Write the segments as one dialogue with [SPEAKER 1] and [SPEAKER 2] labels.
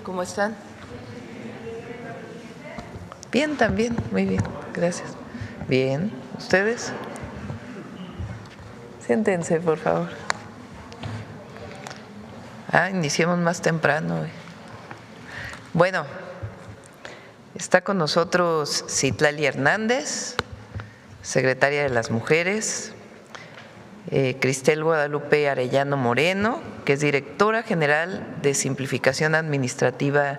[SPEAKER 1] ¿cómo están? Bien, también, muy bien, gracias. Bien, ¿ustedes? Siéntense, por favor. Iniciemos más temprano hoy. Bueno, está con nosotros Citlali Hernández, secretaria de las Mujeres, Cristel Guadalupe Arellano Moreno, que es directora general de Simplificación Administrativa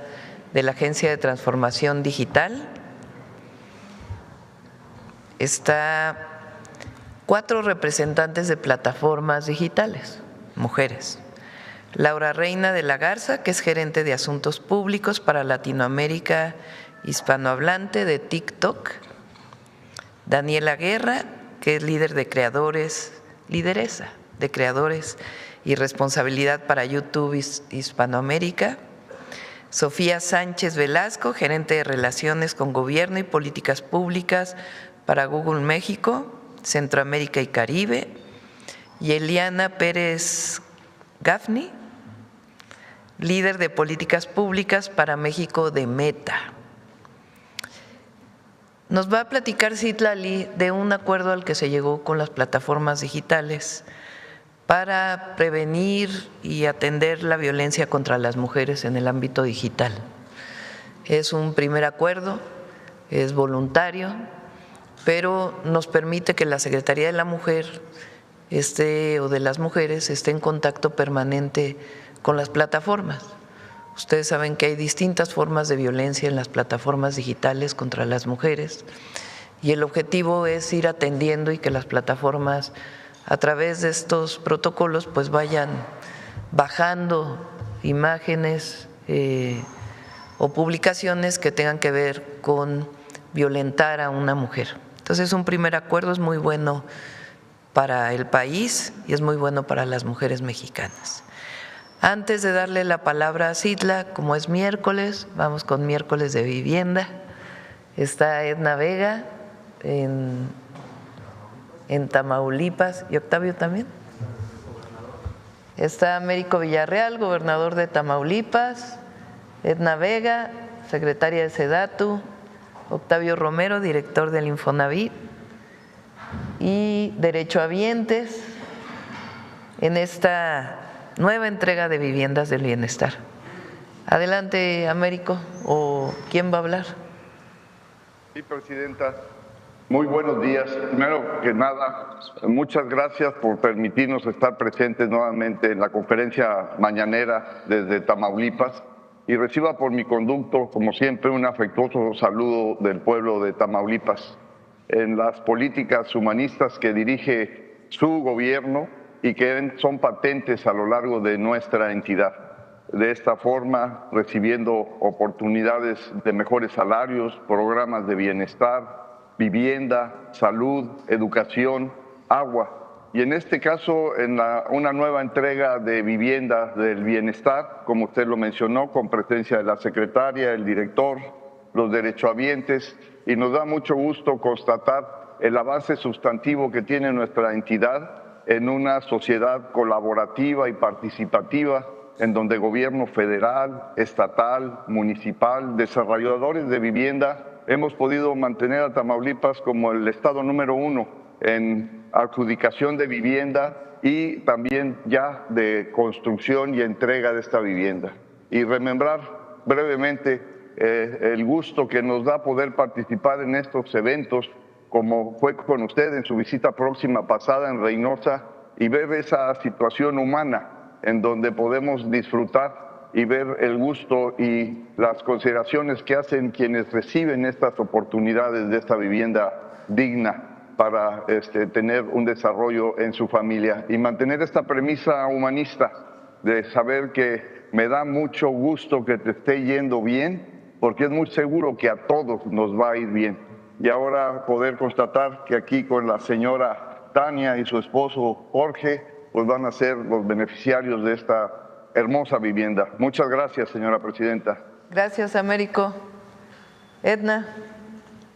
[SPEAKER 1] de la Agencia de Transformación Digital. Está 4 representantes de plataformas digitales, mujeres. Laura Reina de la Garza, que es gerente de Asuntos Públicos para Latinoamérica hispanohablante de TikTok. Daniela Guerra, que es lideresa de creadores y responsabilidad para YouTube Hispanoamérica. Sofía Sánchez Velasco, gerente de Relaciones con Gobierno y Políticas Públicas para Google México, Centroamérica y Caribe. Y Eliana Pérez Gaffney, líder de Políticas Públicas para México de Meta. Nos va a platicar Citlali de un acuerdo al que se llegó con las plataformas digitales para prevenir y atender la violencia contra las mujeres en el ámbito digital. Es un primer acuerdo, es voluntario, pero nos permite que la Secretaría de la Mujer o de las mujeres esté en contacto permanente con las plataformas. Ustedes saben que hay distintas formas de violencia en las plataformas digitales contra las mujeres y el objetivo es ir atendiendo y que las plataformas a través de estos protocolos pues vayan bajando imágenes o publicaciones que tengan que ver con violentar a una mujer. Entonces un primer acuerdo es muy bueno para el país y es muy bueno para las mujeres mexicanas. Antes de darle la palabra a Citla, como es miércoles, vamos con miércoles de vivienda. Está Edna Vega en Tamaulipas y Octavio también. Está Américo Villarreal, gobernador de Tamaulipas, Edna Vega, secretaria de SEDATU, Octavio Romero, director del Infonavit y derechohabientes en esta nueva entrega de viviendas del bienestar. Adelante, Américo, ¿o quién va a hablar?
[SPEAKER 2] Sí, presidenta. Muy buenos días. Primero que nada, muchas gracias por permitirnos estar presentes nuevamente en la conferencia mañanera desde Tamaulipas y reciba por mi conducto, como siempre, un afectuoso saludo del pueblo de Tamaulipas en las políticas humanistas que dirige su gobierno y que son patentes a lo largo de nuestra entidad. De esta forma, recibiendo oportunidades de mejores salarios, programas de bienestar, vivienda, salud, educación, agua. Y en este caso, en una nueva entrega de viviendas del bienestar, como usted lo mencionó, con presencia de la secretaria, el director, los derechohabientes, y nos da mucho gusto constatar el avance sustantivo que tiene nuestra entidad en una sociedad colaborativa y participativa, en donde gobierno federal, estatal, municipal, desarrolladores de vivienda, hemos podido mantener a Tamaulipas como el estado número 1 en adjudicación de vivienda y también ya de construcción y entrega de esta vivienda. Y remembrar brevemente el gusto que nos da poder participar en estos eventos, como fue con usted en su visita próxima pasada en Reynosa, y ver esa situación humana en donde podemos disfrutar y ver el gusto y las consideraciones que hacen quienes reciben estas oportunidades de esta vivienda digna para tener un desarrollo en su familia y mantener esta premisa humanista de saber que me da mucho gusto que te esté yendo bien, porque es muy seguro que a todos nos va a ir bien. Y ahora poder constatar que aquí con la señora Tania y su esposo Jorge, pues van a ser los beneficiarios de esta hermosa vivienda. Muchas gracias, señora presidenta.
[SPEAKER 1] Gracias, Américo. Edna.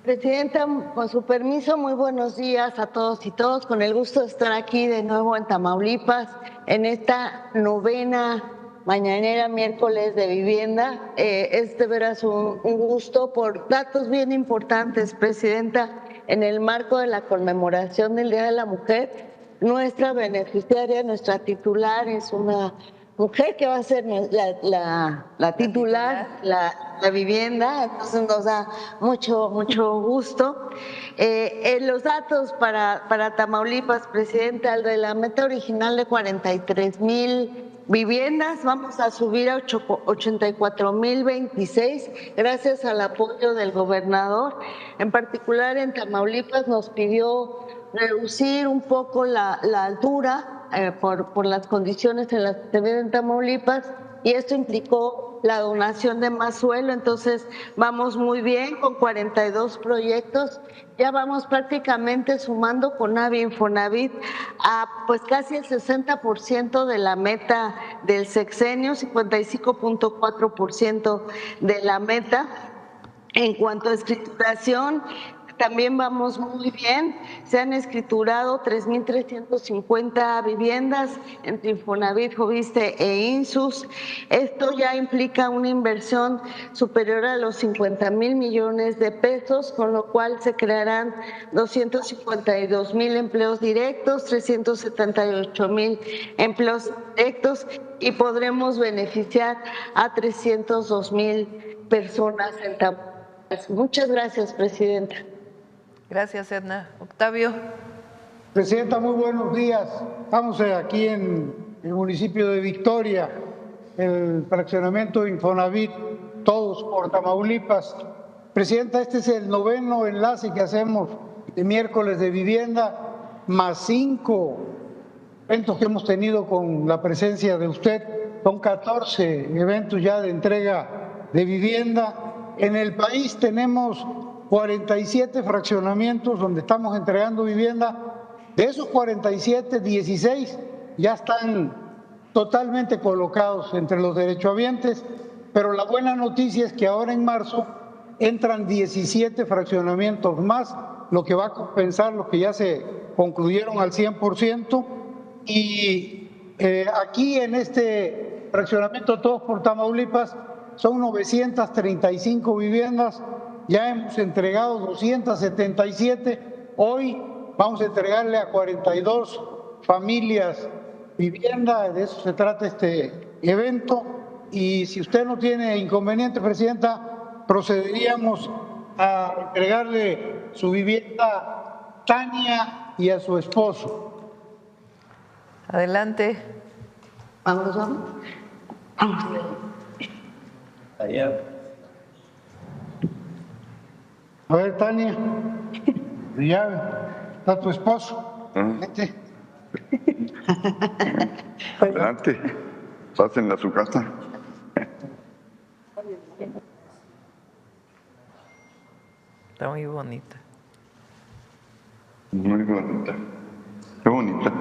[SPEAKER 3] Presidenta, con su permiso, muy buenos días a todos y todos. Con el gusto de estar aquí de nuevo en Tamaulipas, en esta novena mañanera miércoles de vivienda. Es de veras un gusto por datos bien importantes, Presidenta. En el marco de la conmemoración del Día de la Mujer, nuestra beneficiaria, nuestra titular es una mujer que va a ser la titular, la vivienda, entonces nos da mucho gusto. Los datos para Tamaulipas, Presidenta, de la meta original de 43,000 viviendas, vamos a subir a 84,026 gracias al apoyo del gobernador. En particular en Tamaulipas nos pidió reducir un poco la altura por las condiciones en las que se vive en Tamaulipas, y esto implicó la donación de más suelo. Entonces vamos muy bien con 42 proyectos, ya vamos prácticamente sumando con Navi Infonavit a pues casi el 60% de la meta del sexenio, 55.4% de la meta. En cuanto a escrituración, también vamos muy bien, se han escriturado 3,350 viviendas entre Infonavit, Foviste e INSUS. Esto ya implica una inversión superior a los 50,000 millones de pesos, con lo cual se crearán 252,000 empleos directos, 378,000 empleos directos y podremos beneficiar a 302,000 personas en Tamaulipas. Muchas gracias, Presidenta.
[SPEAKER 1] Gracias, Edna. Octavio.
[SPEAKER 4] Presidenta, muy buenos días. Estamos aquí en el municipio de Victoria, el fraccionamiento Infonavit, todos por Tamaulipas. Presidenta, este es el 9º enlace que hacemos de miércoles de vivienda, más 5 eventos que hemos tenido con la presencia de usted. Son 14 eventos ya de entrega de vivienda. En el país tenemos 47 fraccionamientos donde estamos entregando vivienda. De esos 47, 16 ya están totalmente colocados entre los derechohabientes, pero la buena noticia es que ahora en marzo entran 17 fraccionamientos más, lo que va a compensar los que ya se concluyeron al 100%. Y aquí en este fraccionamiento Todos por Tamaulipas son 935 viviendas. Ya hemos entregado 277, hoy vamos a entregarle a 42 familias vivienda, de eso se trata este evento, y si usted no tiene inconveniente, Presidenta, procederíamos a entregarle su vivienda a Tania y a su esposo.
[SPEAKER 1] Adelante.
[SPEAKER 3] Vamos.
[SPEAKER 5] Allá.
[SPEAKER 4] A ver, Tania, ya está tu esposo. Vete.
[SPEAKER 2] Adelante, pásenla a su casa.
[SPEAKER 1] Está muy bonita.
[SPEAKER 2] Muy bonita. Qué bonita.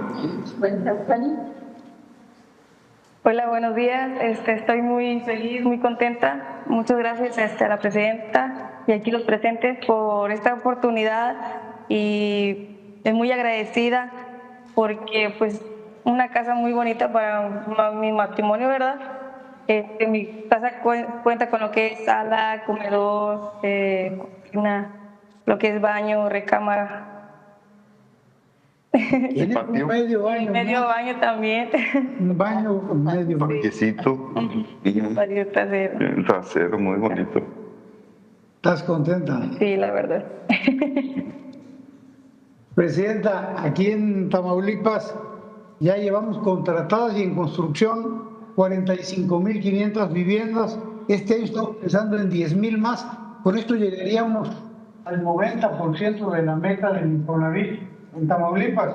[SPEAKER 6] Hola, buenos días. Estoy muy feliz, muy contenta. Muchas gracias a la presidenta y aquí los presentes por esta oportunidad, y es muy agradecida porque pues una casa muy bonita para mi matrimonio, ¿verdad? Mi casa cuenta con lo que es sala, comedor, cocina, lo que es baño, recámara.
[SPEAKER 4] Tiene un medio baño.
[SPEAKER 6] Medio baño también.
[SPEAKER 4] Un baño con medio baño.
[SPEAKER 2] Parquecito.
[SPEAKER 6] Patio trasero.
[SPEAKER 2] El trasero muy bonito.
[SPEAKER 4] ¿Estás contenta?
[SPEAKER 6] Sí, la verdad.
[SPEAKER 4] Presidenta, aquí en Tamaulipas ya llevamos contratadas y en construcción 45,500 viviendas. Este año estamos pensando en 10,000 más. Con esto llegaríamos al 90% de la meta del Infonavit en Tamaulipas.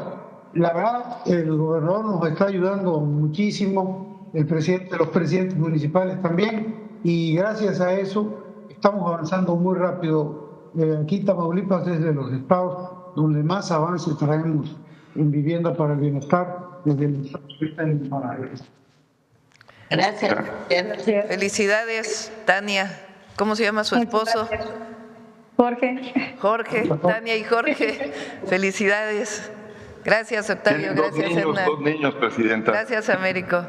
[SPEAKER 4] La verdad, el gobernador nos está ayudando muchísimo, el presidente, los presidentes municipales también, y gracias a eso estamos avanzando muy rápido. Aquí Tamaulipas es de los estados donde más avance traemos en vivienda para el bienestar desde el estado.
[SPEAKER 3] Gracias.
[SPEAKER 1] Felicidades, Tania. ¿Cómo se llama su esposo?
[SPEAKER 6] Jorge.
[SPEAKER 1] Tania y Jorge. Felicidades. Gracias, Octavio.
[SPEAKER 2] Tienen
[SPEAKER 1] Gracias, Edna.
[SPEAKER 2] dos niños, Presidenta.
[SPEAKER 1] Gracias, Américo.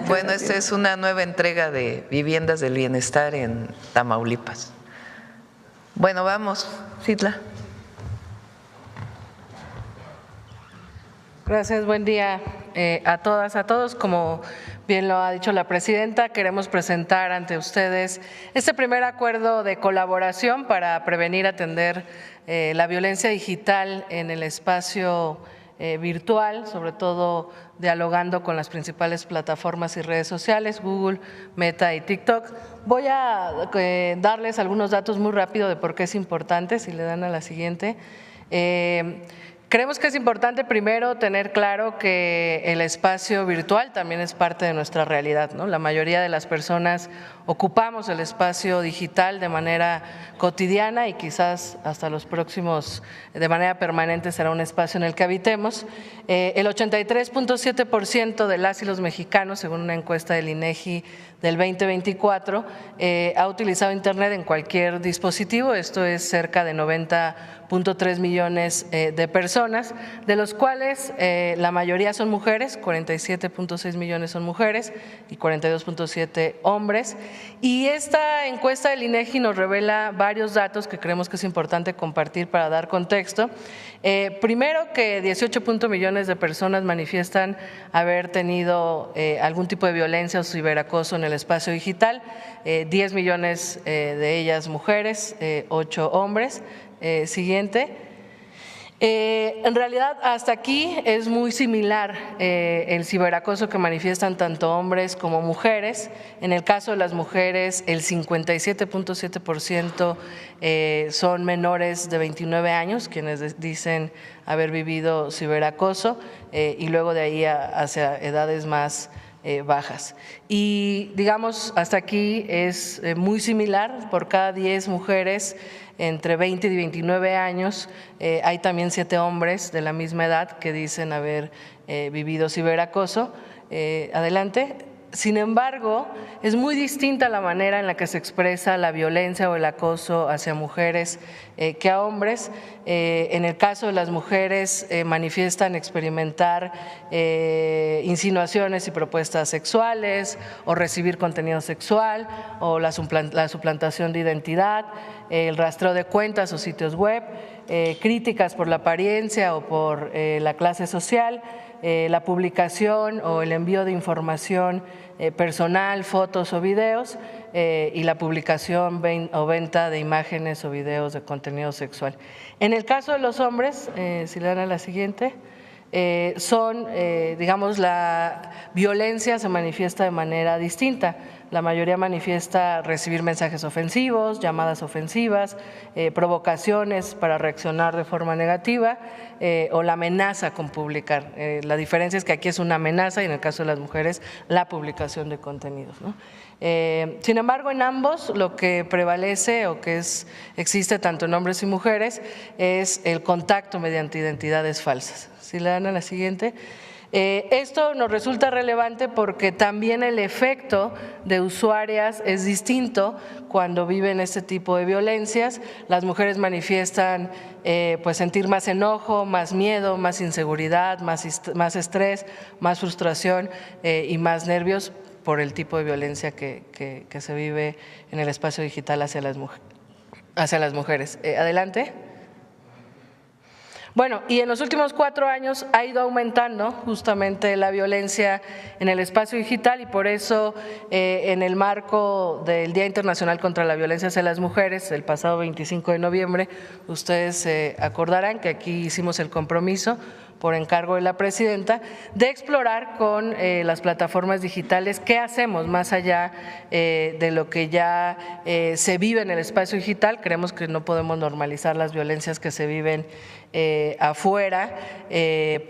[SPEAKER 1] Bueno, esta es una nueva entrega de Viviendas del Bienestar en Tamaulipas. Bueno, vamos, Citlali.
[SPEAKER 7] Gracias, buen día a todas, a todos. Como bien lo ha dicho la presidenta, queremos presentar ante ustedes este primer acuerdo de colaboración para prevenir y atender la violencia digital en el espacio virtual, sobre todo dialogando con las principales plataformas y redes sociales, Google, Meta y TikTok. Voy a darles algunos datos muy rápido de por qué es importante, si le dan a la siguiente. Creemos que es importante primero tener claro que el espacio virtual también es parte de nuestra realidad, ¿no? La mayoría de las personas ocupamos el espacio digital de manera cotidiana y quizás hasta los próximos de manera permanente será un espacio en el que habitemos. El 83.7% de las y los mexicanos, según una encuesta del INEGI del 2024, ha utilizado Internet en cualquier dispositivo. Esto es cerca de 90.3 millones de personas, de los cuales la mayoría son mujeres, 47.6 millones son mujeres y 42.7 hombres. Y esta encuesta del INEGI nos revela varios datos que creemos que es importante compartir para dar contexto. Primero, que 18 millones de personas manifiestan haber tenido algún tipo de violencia o ciberacoso en el espacio digital, 10 millones de ellas mujeres, 8 hombres. Siguiente. En realidad, hasta aquí es muy similar el ciberacoso que manifiestan tanto hombres como mujeres. En el caso de las mujeres, el 57.7% son menores de 29 años, quienes dicen haber vivido ciberacoso, y luego de ahí hacia edades más bajas. Y digamos, hasta aquí es muy similar, por cada 10 mujeres entre 20 y 29 años, hay también 7 hombres de la misma edad que dicen haber vivido ciberacoso. Adelante. Sin embargo, es muy distinta la manera en la que se expresa la violencia o el acoso hacia mujeres que a hombres. En el caso de las mujeres manifiestan experimentar insinuaciones y propuestas sexuales o recibir contenido sexual o la suplantación de identidad, el rastreo de cuentas o sitios web, críticas por la apariencia o por la clase social, la publicación o el envío de información personal, fotos o videos, y la publicación o venta de imágenes o videos de contenido sexual. En el caso de los hombres, si le dan a la siguiente, digamos, la violencia se manifiesta de manera distinta. La mayoría manifiesta recibir mensajes ofensivos, llamadas ofensivas, provocaciones para reaccionar de forma negativa o la amenaza con publicar. La diferencia es que aquí es una amenaza y en el caso de las mujeres la publicación de contenidos, ¿no? Sin embargo, en ambos lo que prevalece o que existe tanto en hombres y mujeres es el contacto mediante identidades falsas. Si le dan a la siguiente. Esto nos resulta relevante porque también el efecto de usuarias es distinto cuando viven este tipo de violencias. Las mujeres manifiestan pues sentir más enojo, más miedo, más inseguridad, más estrés, más frustración y más nervios por el tipo de violencia que se vive en el espacio digital hacia las mujeres. Adelante. Bueno, y en los últimos 4 años ha ido aumentando justamente la violencia en el espacio digital y por eso en el marco del Día Internacional contra la Violencia hacia las Mujeres, el pasado 25 de noviembre, ustedes se acordarán que aquí hicimos el compromiso por encargo de la presidenta, de explorar con las plataformas digitales qué hacemos más allá de lo que ya se vive en el espacio digital. Creemos que no podemos normalizar las violencias que se viven afuera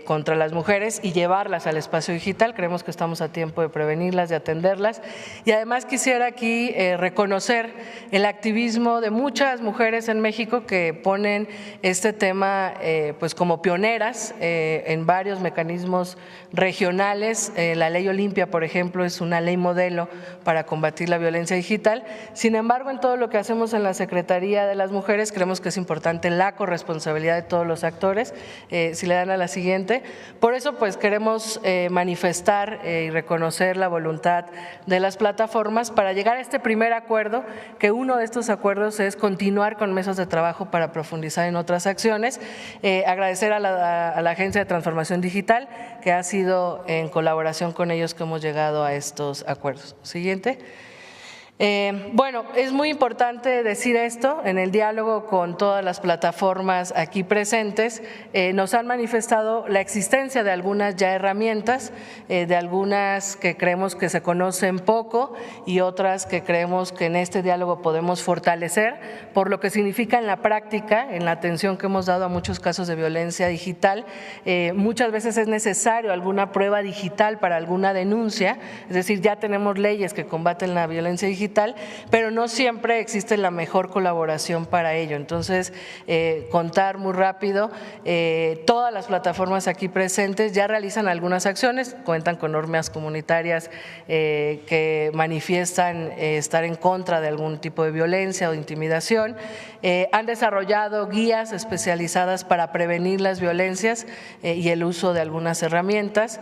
[SPEAKER 7] contra las mujeres y llevarlas al espacio digital. Creemos que estamos a tiempo de prevenirlas, de atenderlas. Y además quisiera aquí reconocer el activismo de muchas mujeres en México que ponen este tema pues como pioneras en varios mecanismos regionales. La ley Olimpia, por ejemplo, es una ley modelo para combatir la violencia digital. Sin embargo, en todo lo que hacemos en la Secretaría de las Mujeres, creemos que es importante la corresponsabilidad de todos los actores. Si le dan a la siguiente. Por eso, pues queremos manifestar y reconocer la voluntad de las plataformas para llegar a este primer acuerdo, que uno de estos acuerdos es continuar con mesas de trabajo para profundizar en otras acciones. Agradecer a la Agencia de Transformación Digital, que ha sido en colaboración con ellos que hemos llegado a estos acuerdos. Siguiente. Bueno, es muy importante decir esto. En el diálogo con todas las plataformas aquí presentes, nos han manifestado la existencia de algunas ya herramientas, de algunas que creemos que se conocen poco y otras que creemos que en este diálogo podemos fortalecer, por lo que significa en la práctica, en la atención que hemos dado a muchos casos de violencia digital. Muchas veces es necesario alguna prueba digital para alguna denuncia, es decir, ya tenemos leyes que combaten la violencia digital, pero no siempre existe la mejor colaboración para ello. Entonces, contar muy rápido, todas las plataformas aquí presentes ya realizan algunas acciones, cuentan con normas comunitarias que manifiestan estar en contra de algún tipo de violencia o de intimidación, han desarrollado guías especializadas para prevenir las violencias y el uso de algunas herramientas.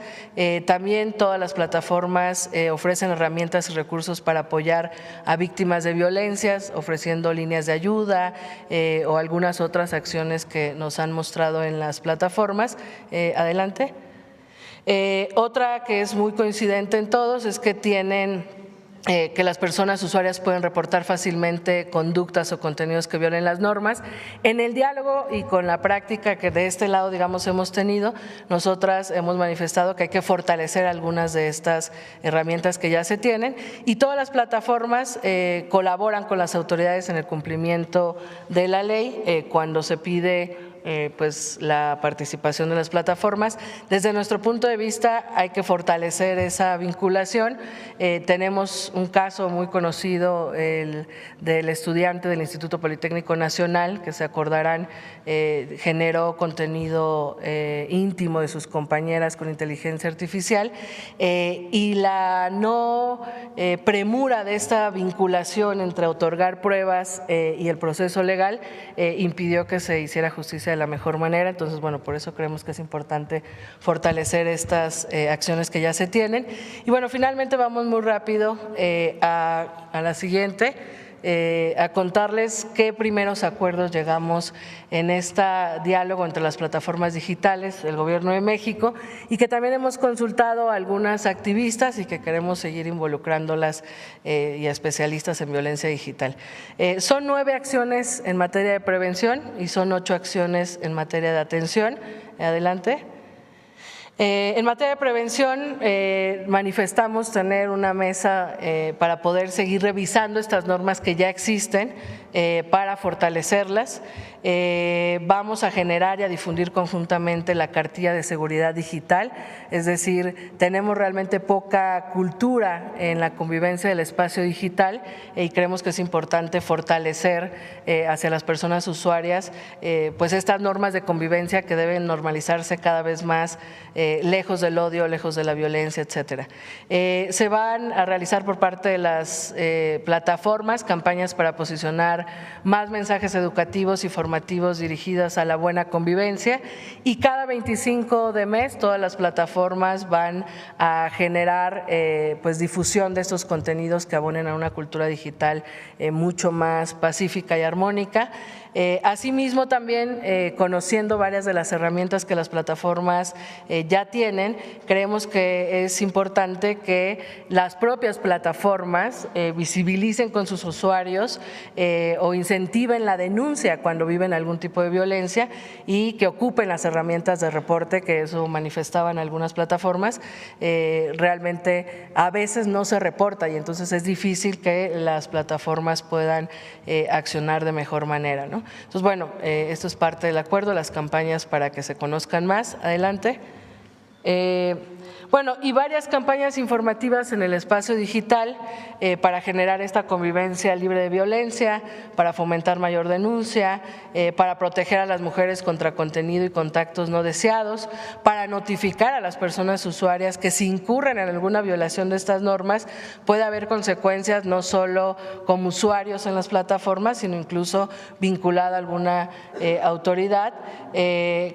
[SPEAKER 7] También todas las plataformas ofrecen herramientas y recursos para apoyar a víctimas de violencias, ofreciendo líneas de ayuda o algunas otras acciones que nos han mostrado en las plataformas. Adelante. Otra que es muy coincidente en todos es que tienen que las personas usuarias pueden reportar fácilmente conductas o contenidos que violen las normas. En el diálogo y con la práctica que de este lado, digamos, hemos tenido, nosotras hemos manifestado que hay que fortalecer algunas de estas herramientas que ya se tienen, y todas las plataformas colaboran con las autoridades en el cumplimiento de la ley cuando se pide pues la participación de las plataformas. Desde nuestro punto de vista hay que fortalecer esa vinculación. Tenemos un caso muy conocido, el del estudiante del Instituto Politécnico Nacional, que se acordarán, generó contenido íntimo de sus compañeras con inteligencia artificial, y la no premura de esta vinculación entre otorgar pruebas y el proceso legal impidió que se hiciera justicia de la mejor manera. Entonces, bueno, por eso creemos que es importante fortalecer estas acciones que ya se tienen. Y bueno, finalmente vamos muy rápido a la siguiente, a contarles qué primeros acuerdos llegamos en este diálogo entre las plataformas digitales, el Gobierno de México, y que también hemos consultado a algunas activistas y que queremos seguir involucrándolas y a especialistas en violencia digital. Son 9 acciones en materia de prevención y son 8 acciones en materia de atención. Adelante. En materia de prevención, manifestamos tener una mesa para poder seguir revisando estas normas que ya existen, para fortalecerlas. Vamos a generar y a difundir conjuntamente la cartilla de seguridad digital, es decir, tenemos realmente poca cultura en la convivencia del espacio digital y creemos que es importante fortalecer hacia las personas usuarias pues estas normas de convivencia que deben normalizarse cada vez más, lejos del odio, lejos de la violencia, etcétera. Se van a realizar por parte de las plataformas campañas para posicionar más mensajes educativos y formativos dirigidos a la buena convivencia, y cada 25 de mes todas las plataformas van a generar pues difusión de estos contenidos que abonen a una cultura digital mucho más pacífica y armónica. Asimismo, también conociendo varias de las herramientas que las plataformas ya tienen, creemos que es importante que las propias plataformas visibilicen con sus usuarios o incentiven la denuncia cuando viven algún tipo de violencia y que ocupen las herramientas de reporte, que eso manifestaban algunas plataformas. Realmente a veces no se reporta y entonces es difícil que las plataformas puedan accionar de mejor manera, ¿no? Entonces, bueno, esto es parte del acuerdo, las campañas para que se conozcan más. Adelante. Bueno, y varias campañas informativas en el espacio digital para generar esta convivencia libre de violencia, para fomentar mayor denuncia, para proteger a las mujeres contra contenido y contactos no deseados, para notificar a las personas usuarias que si incurren en alguna violación de estas normas puede haber consecuencias no solo como usuarios en las plataformas, sino incluso vinculada a alguna autoridad.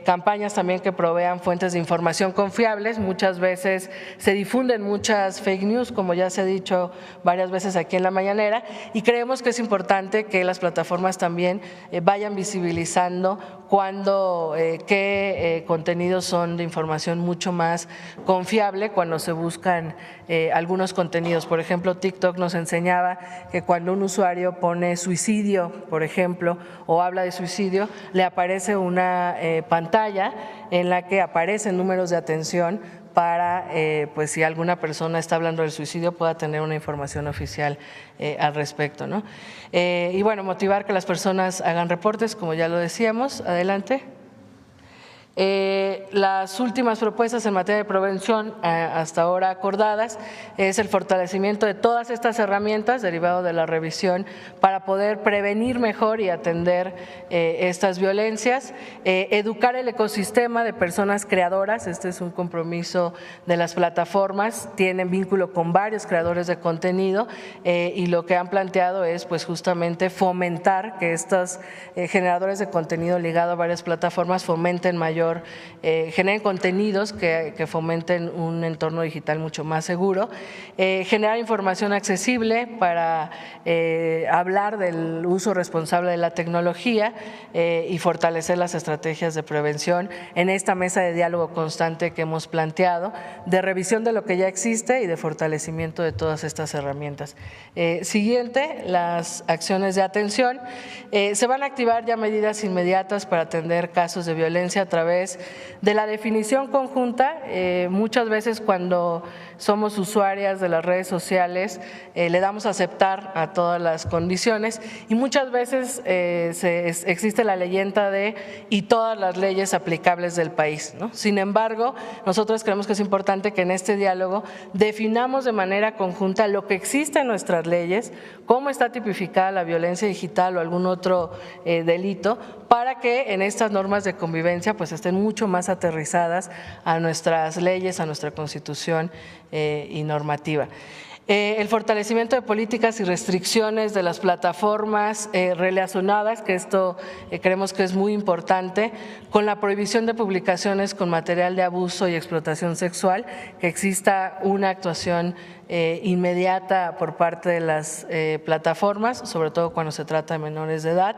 [SPEAKER 7] Campañas también que provean fuentes de información confiables. Muchas veces se difunden muchas fake news, como ya se ha dicho varias veces aquí en la mañanera, y creemos que es importante que las plataformas también vayan visibilizando qué contenidos son de información mucho más confiable cuando se buscan algunos contenidos. Por ejemplo, TikTok nos enseñaba que cuando un usuario pone suicidio, por ejemplo, o habla de suicidio, le aparece una pantalla en la que aparecen números de atención para, pues si alguna persona está hablando del suicidio, pueda tener una información oficial al respecto, ¿no? Y bueno, motivar que las personas hagan reportes, como ya lo decíamos. Adelante. Las últimas propuestas en materia de prevención hasta ahora acordadas es el fortalecimiento de todas estas herramientas derivado de la revisión para poder prevenir mejor y atender estas violencias, educar el ecosistema de personas creadoras. Este es un compromiso de las plataformas, tienen vínculo con varios creadores de contenido y lo que han planteado es pues justamente fomentar que estos generadores de contenido ligado a varias plataformas fomenten generen contenidos que fomenten un entorno digital mucho más seguro, generar información accesible para hablar del uso responsable de la tecnología y fortalecer las estrategias de prevención en esta mesa de diálogo constante que hemos planteado, de revisión de lo que ya existe y de fortalecimiento de todas estas herramientas. Siguiente, las acciones de atención. Se van a activar ya medidas inmediatas para atender casos de violencia a través de la definición conjunta. Muchas veces cuando somos usuarias de las redes sociales le damos a aceptar a todas las condiciones y muchas veces existe la leyenda de y todas las leyes aplicables del país, ¿no? Sin embargo, nosotros creemos que es importante que en este diálogo definamos de manera conjunta lo que existe en nuestras leyes, cómo está tipificada la violencia digital o algún otro delito, para que en estas normas de convivencia pues estén mucho más aterrizadas a nuestras leyes, a nuestra Constitución y normativa. El fortalecimiento de políticas y restricciones de las plataformas relacionadas, que esto creemos que es muy importante, con la prohibición de publicaciones con material de abuso y explotación sexual, que exista una actuación inmediata por parte de las plataformas, sobre todo cuando se trata de menores de edad.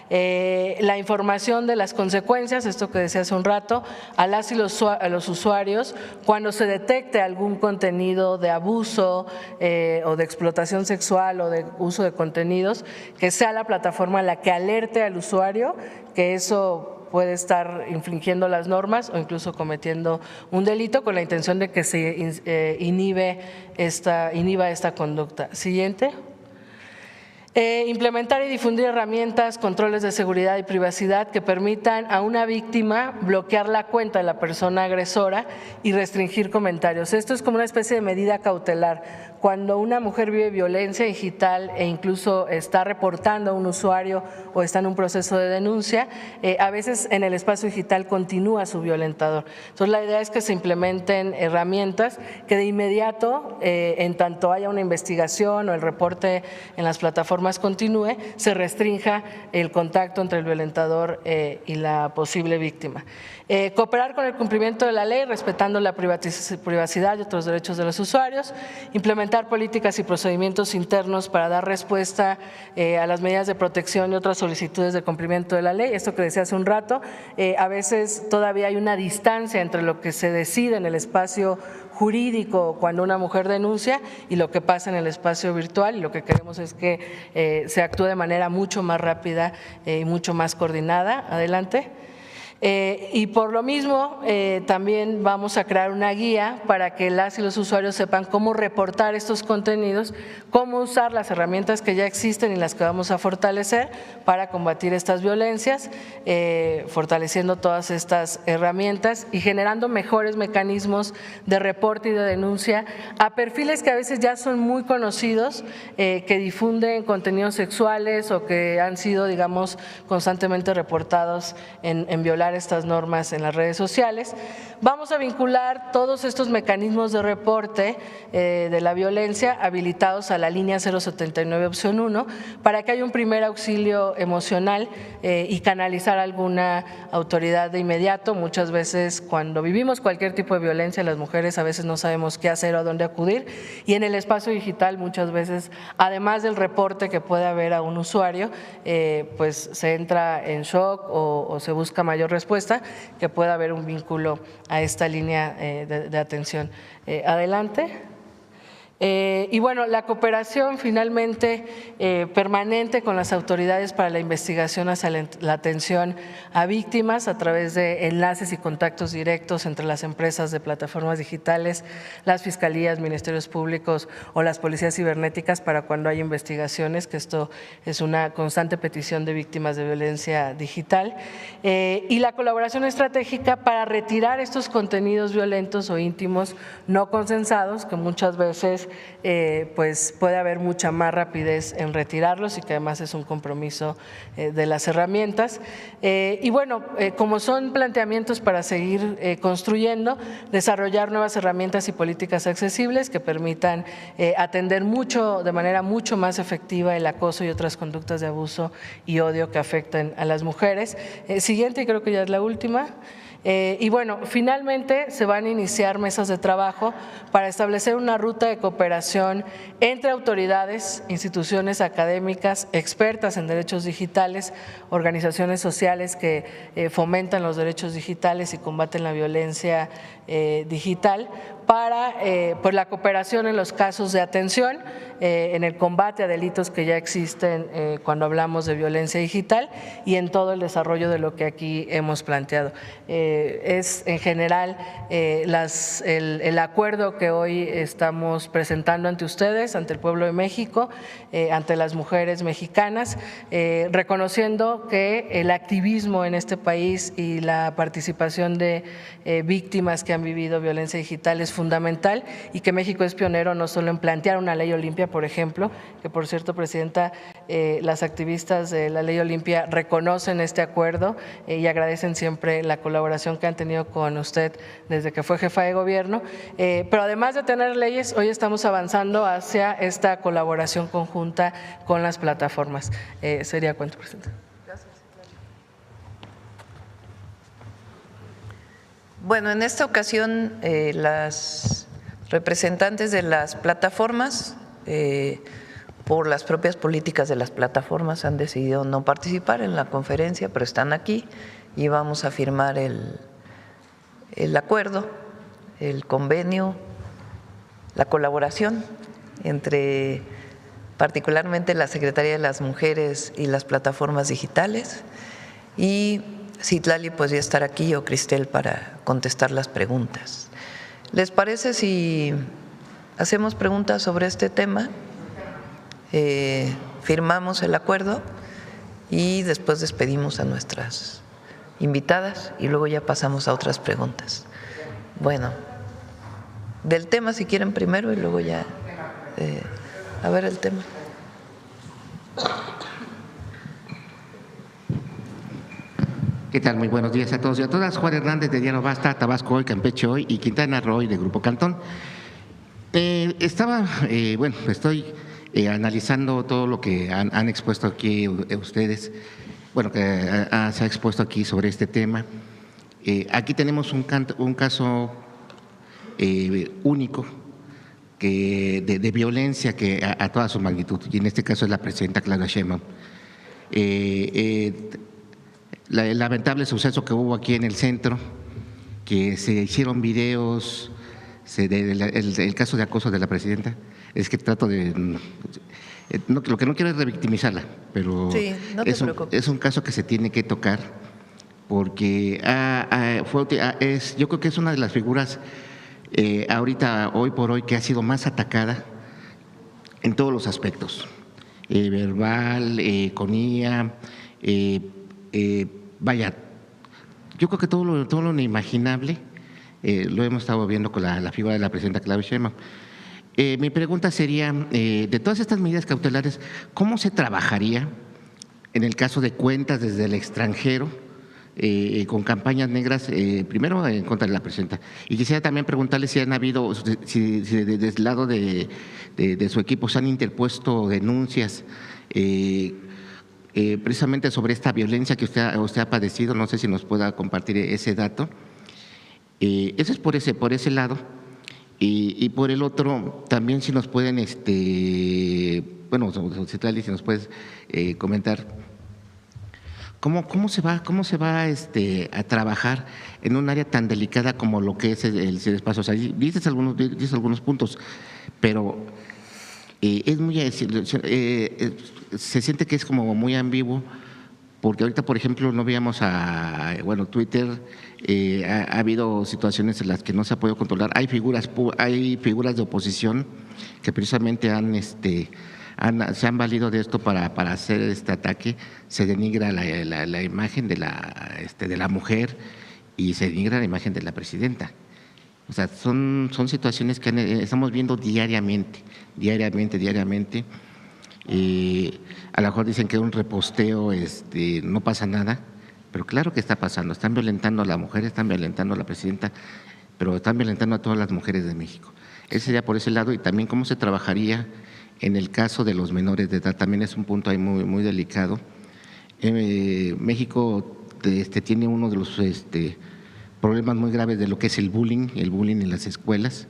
[SPEAKER 7] La información de las consecuencias, esto que decía hace un rato, a las y a los usuarios cuando se detecte algún contenido de abuso o de explotación sexual o de uso de contenidos, que sea la plataforma la que alerte al usuario que eso puede estar infringiendo las normas o incluso cometiendo un delito, con la intención de que se inhiba esta conducta. Siguiente. Implementar y difundir herramientas, controles de seguridad y privacidad que permitan a una víctima bloquear la cuenta de la persona agresora y restringir comentarios. Esto es como una especie de medida cautelar. Cuando una mujer vive violencia digital e incluso está reportando a un usuario o está en un proceso de denuncia, a veces en el espacio digital continúa su violentador. Entonces la idea es que se implementen herramientas que de inmediato, en tanto haya una investigación o el reporte en las plataformas continúe, se restrinja el contacto entre el violentador y la posible víctima. Cooperar con el cumplimiento de la ley, respetando la privacidad y otros derechos de los usuarios, implementar políticas y procedimientos internos para dar respuesta a las medidas de protección y otras solicitudes de cumplimiento de la ley. Esto que decía hace un rato, a veces todavía hay una distancia entre lo que se decide en el espacio jurídico cuando una mujer denuncia y lo que pasa en el espacio virtual, y lo que queremos es que se actúe de manera mucho más rápida y mucho más coordinada. Adelante. Y por lo mismo, también vamos a crear una guía para que las y los usuarios sepan cómo reportar estos contenidos, cómo usar las herramientas que ya existen y las que vamos a fortalecer para combatir estas violencias, fortaleciendo todas estas herramientas y generando mejores mecanismos de reporte y de denuncia a perfiles que a veces ya son muy conocidos, que difunden contenidos sexuales o que han sido, digamos, constantemente reportados en violar estas normas en las redes sociales. Vamos a vincular todos estos mecanismos de reporte de la violencia habilitados a la línea 079 opción 1 para que haya un primer auxilio emocional y canalizar alguna autoridad de inmediato. Muchas veces cuando vivimos cualquier tipo de violencia, las mujeres a veces no sabemos qué hacer o a dónde acudir, y en el espacio digital muchas veces, además del reporte que puede haber a un usuario, pues se entra en shock o se busca mayor respuesta, que pueda haber un vínculo a esta línea de atención. Adelante. Y bueno, la cooperación finalmente permanente con las autoridades para la investigación hacia la atención a víctimas a través de enlaces y contactos directos entre las empresas de plataformas digitales, las fiscalías, ministerios públicos o las policías cibernéticas para cuando hay investigaciones, que esto es una constante petición de víctimas de violencia digital, y la colaboración estratégica para retirar estos contenidos violentos o íntimos no consensados que muchas veces pues puede haber mucha más rapidez en retirarlos y que además es un compromiso de las herramientas. Y bueno, como son planteamientos para seguir construyendo, desarrollar nuevas herramientas y políticas accesibles que permitan atender de manera mucho más efectiva el acoso y otras conductas de abuso y odio que afectan a las mujeres. Siguiente, y creo que ya es la última. Y bueno, finalmente se van a iniciar mesas de trabajo para establecer una ruta de cooperación entre autoridades, instituciones académicas, expertas en derechos digitales, organizaciones sociales que fomentan los derechos digitales y combaten la violencia digital, para pues la cooperación en los casos de atención, en el combate a delitos que ya existen cuando hablamos de violencia digital y en todo el desarrollo de lo que aquí hemos planteado. Es en general el acuerdo que hoy estamos presentando ante ustedes, ante el pueblo de México, ante las mujeres mexicanas, reconociendo que el activismo en este país y la participación de víctimas que han vivido violencia digital es fundamental y que México es pionero no solo en plantear una ley Olimpia, por ejemplo, que por cierto, Presidenta, las activistas de la ley Olimpia reconocen este acuerdo y agradecen siempre la colaboración que han tenido con usted desde que fue jefa de gobierno, pero además de tener leyes, hoy estamos avanzando hacia esta colaboración conjunta con las plataformas. Sería cuanto, Presidenta.
[SPEAKER 1] Bueno, en esta ocasión las representantes de las plataformas, por las propias políticas de las plataformas, han decidido no participar en la conferencia, pero están aquí y vamos a firmar el acuerdo, el convenio, la colaboración entre particularmente la Secretaría de las Mujeres y las plataformas digitales, y Citlali pues ya estará aquí, o Cristel, para contestar las preguntas. ¿Les parece si hacemos preguntas sobre este tema? Firmamos el acuerdo y después despedimos a nuestras invitadas y luego ya pasamos a otras preguntas. Bueno, del tema si quieren primero y luego ya a ver el tema.
[SPEAKER 8] ¿Qué tal? Muy buenos días a todos y a todas. Juan Hernández de Diario Basta, Tabasco Hoy, Campeche Hoy y Quintana Roo de Grupo Cantón. Estoy analizando todo lo que han expuesto aquí ustedes, bueno, que se ha expuesto aquí sobre este tema. Aquí tenemos un caso único de violencia que a toda su magnitud, y en este caso es la presidenta Claudia Sheinbaum. El lamentable suceso que hubo aquí en el centro, que se hicieron videos, el caso de acoso de la presidenta, es que trato de… lo que no quiero es revictimizarla, pero
[SPEAKER 1] sí, no te preocupes.
[SPEAKER 8] Es un caso que se tiene que tocar porque yo creo que es una de las figuras ahorita, hoy por hoy, que ha sido más atacada en todos los aspectos, verbal, con IA, vaya, yo creo que todo lo inimaginable lo hemos estado viendo con la figura de la presidenta Claudia Sheinbaum. Mi pregunta sería, de todas estas medidas cautelares, ¿cómo se trabajaría en el caso de cuentas desde el extranjero con campañas negras, primero en contra de la presidenta? Y quisiera también preguntarle si han habido, si desde el lado de su equipo se han interpuesto denuncias precisamente sobre esta violencia que usted ha padecido. No sé si nos pueda compartir ese dato. Eso es por ese lado. Y por el otro, también si nos pueden, bueno, Citlali, si nos puedes comentar cómo se va a trabajar en un área tan delicada como lo que es el ciberespacio. O sea, dices algunos puntos, pero es muy se siente que es como muy ambiguo, porque ahorita, por ejemplo, no veíamos Twitter, ha habido situaciones en las que no se ha podido controlar. Hay figuras de oposición que precisamente se han valido de esto para hacer este ataque. Se denigra la imagen de la mujer y se denigra la imagen de la presidenta. O sea, son situaciones que estamos viendo diariamente. A lo mejor dicen que un reposteo no pasa nada, pero claro que está pasando. Están violentando a la mujer, están violentando a la presidenta, pero están violentando a todas las mujeres de México. Ese sería por ese lado. Y también cómo se trabajaría en el caso de los menores de edad. También es un punto ahí muy, muy delicado. México tiene uno de los problemas muy graves de lo que es el bullying en las escuelas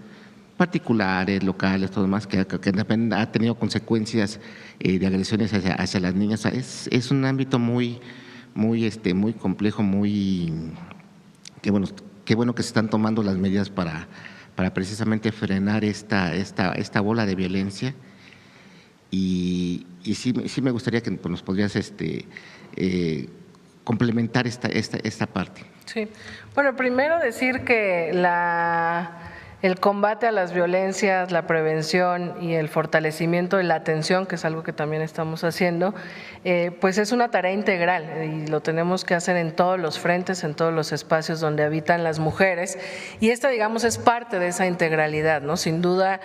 [SPEAKER 8] particulares, locales, todo más, que ha tenido consecuencias de agresiones hacia las niñas. Es un ámbito muy complejo, qué bueno que se están tomando las medidas para precisamente frenar esta bola de violencia. Y sí me gustaría que nos podrías complementar esta parte.
[SPEAKER 7] Sí, bueno, primero decir que el combate a las violencias, la prevención y el fortalecimiento de la atención, que es algo que también estamos haciendo, pues es una tarea integral y lo tenemos que hacer en todos los frentes, en todos los espacios donde habitan las mujeres, y esta, digamos, es parte de esa integralidad, ¿no? Sin duda,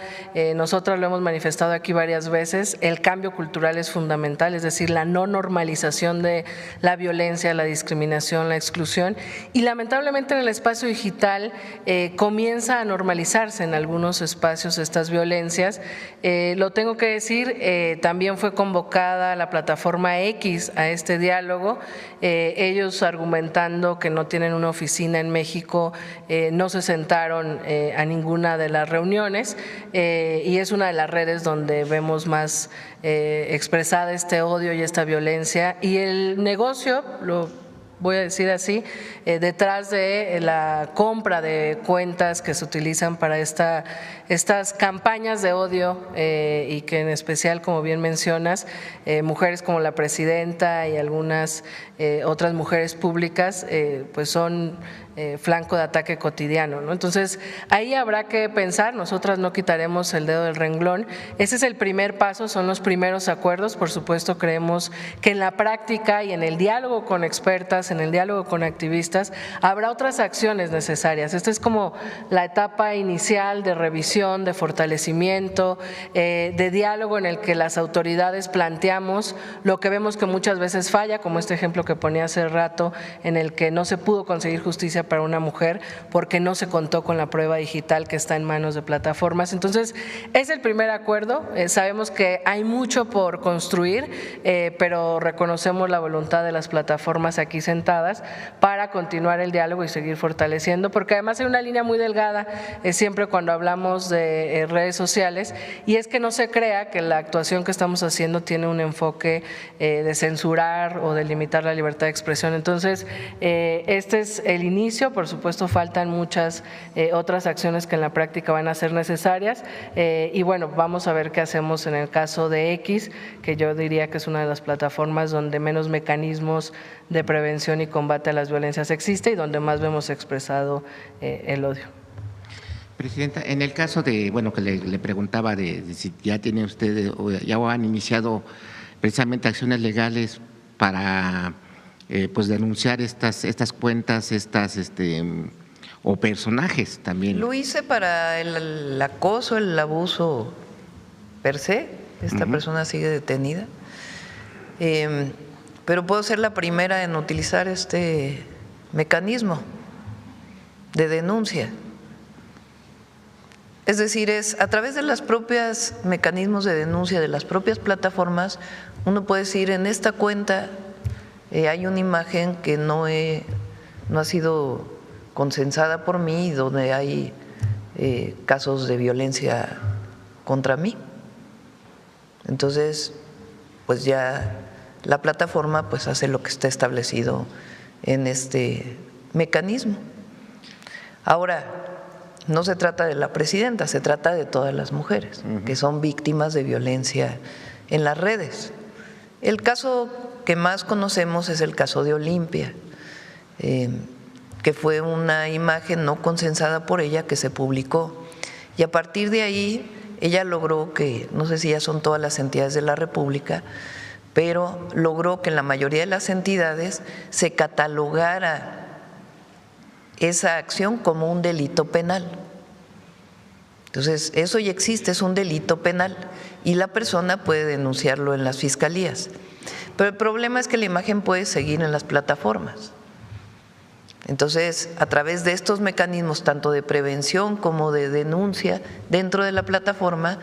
[SPEAKER 7] nosotros lo hemos manifestado aquí varias veces, el cambio cultural es fundamental, es decir, la no normalización de la violencia, la discriminación, la exclusión, y lamentablemente en el espacio digital comienza a normalizarse en algunos espacios estas violencias. Lo tengo que decir, también fue convocada la plataforma X a este diálogo, ellos argumentando que no tienen una oficina en México, no se sentaron a ninguna de las reuniones, y es una de las redes donde vemos más expresada este odio y esta violencia, y el negocio, lo voy a decir así, detrás de la compra de cuentas que se utilizan para estas campañas de odio, y que en especial, como bien mencionas, mujeres como la presidenta y algunas otras mujeres públicas pues son flanco de ataque cotidiano, ¿no? Entonces, ahí habrá que pensar, nosotras no quitaremos el dedo del renglón, ese es el primer paso, son los primeros acuerdos. Por supuesto, creemos que en la práctica y en el diálogo con expertas, en el diálogo con activistas, habrá otras acciones necesarias. Esta es como la etapa inicial de revisión, de fortalecimiento, de diálogo en el que las autoridades planteamos lo que vemos que muchas veces falla, como este ejemplo que ponía hace rato, en el que no se pudo conseguir justicia para una mujer porque no se contó con la prueba digital que está en manos de plataformas. Entonces, es el primer acuerdo. Sabemos que hay mucho por construir, pero reconocemos la voluntad de las plataformas aquí sentadas para continuar el diálogo y seguir fortaleciendo, porque además hay una línea muy delgada siempre cuando hablamos de redes sociales, y es que no se crea que la actuación que estamos haciendo tiene un enfoque de censurar o de limitar la libertad de expresión. Entonces, este es el inicio. Por supuesto, faltan muchas otras acciones que en la práctica van a ser necesarias, y bueno, vamos a ver qué hacemos en el caso de X, que yo diría que es una de las plataformas donde menos mecanismos de prevención prevención y combate a las violencias sexistas y donde más vemos expresado el odio.
[SPEAKER 8] Presidenta, en el caso de, bueno, que le preguntaba de si ya tienen ustedes o ya han iniciado precisamente acciones legales para pues denunciar estas cuentas, o personajes también.
[SPEAKER 1] Lo hice para el acoso, el abuso per se. Esta persona sigue detenida. Pero puedo ser la primera en utilizar este mecanismo de denuncia. Es decir, es a través de los propios mecanismos de denuncia de las propias plataformas, uno puede decir, en esta cuenta hay una imagen que no ha sido consensada por mí y donde hay casos de violencia contra mí. Entonces, pues ya la plataforma pues hace lo que está establecido en este mecanismo. Ahora, no se trata de la presidenta, se trata de todas las mujeres que son víctimas de violencia en las redes. El caso que más conocemos es el caso de Olimpia, que fue una imagen no consensada por ella que se publicó. Y a partir de ahí ella logró que, no sé si ya son todas las entidades de la República, pero logró que en la mayoría de las entidades se catalogara esa acción como un delito penal. Entonces, eso ya existe, es un delito penal y la persona puede denunciarlo en las fiscalías. Pero el problema es que la imagen puede seguir en las plataformas. Entonces, a través de estos mecanismos, tanto de prevención como de denuncia dentro de la plataforma,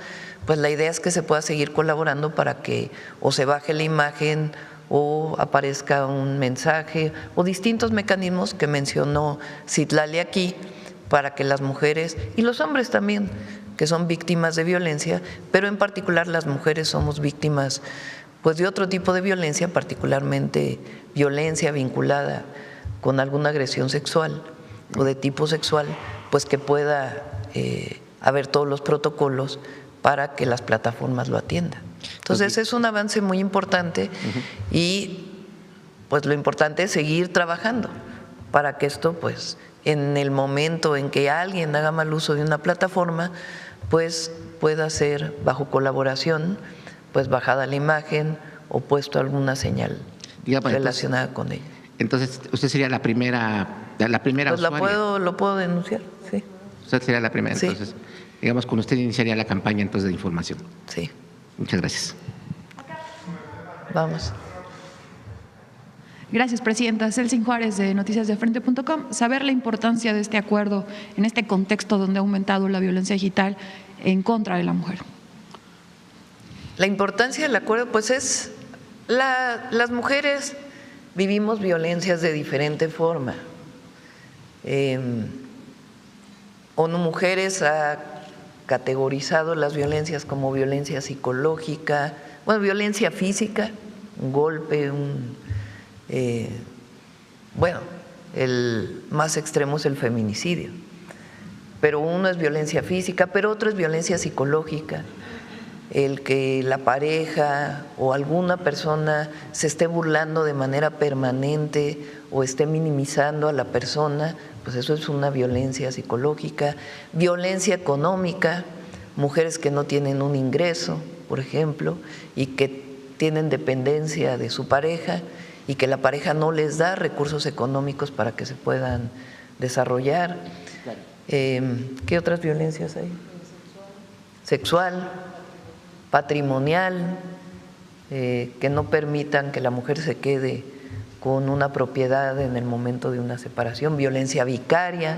[SPEAKER 1] pues la idea es que se pueda seguir colaborando para que o se baje la imagen o aparezca un mensaje o distintos mecanismos que mencionó Citlali aquí para que las mujeres y los hombres también, que son víctimas de violencia, pero en particular las mujeres somos víctimas pues de otro tipo de violencia, particularmente violencia vinculada con alguna agresión sexual o de tipo sexual, pues que pueda haber todos los protocolos para que las plataformas lo atiendan. Entonces es un avance muy importante y pues lo importante es seguir trabajando para que esto pues en el momento en que alguien haga mal uso de una plataforma pues pueda ser bajo colaboración pues bajada la imagen o puesto alguna señal relacionada con ella.
[SPEAKER 8] Entonces usted sería la primera
[SPEAKER 1] pues
[SPEAKER 8] usuaria.
[SPEAKER 1] lo puedo denunciar, sí.
[SPEAKER 8] Usted sería la primera,
[SPEAKER 1] Sí.
[SPEAKER 8] entonces digamos con usted iniciaría la campaña entonces de información.
[SPEAKER 1] Sí.
[SPEAKER 8] Muchas gracias.
[SPEAKER 1] Vamos.
[SPEAKER 9] Gracias, Presidenta. Celsin Juárez, de noticiasdefrente.com. Saber la importancia de este acuerdo en este contexto donde ha aumentado la violencia digital en contra de la mujer.
[SPEAKER 1] La importancia del acuerdo, pues es, las mujeres vivimos violencias de diferente forma. ONU Mujeres ha categorizado las violencias como violencia psicológica, bueno, violencia física, un golpe, bueno, el más extremo es el feminicidio, pero uno es violencia física, pero otro es violencia psicológica, el que la pareja o alguna persona se esté burlando de manera permanente o esté minimizando a la persona, pues eso es una violencia psicológica. Violencia económica, mujeres que no tienen un ingreso, por ejemplo, y que tienen dependencia de su pareja y que la pareja no les da recursos económicos para que se puedan desarrollar. ¿Qué otras violencias hay? Sexual, patrimonial, que no permitan que la mujer se quede con una propiedad en el momento de una separación, violencia vicaria,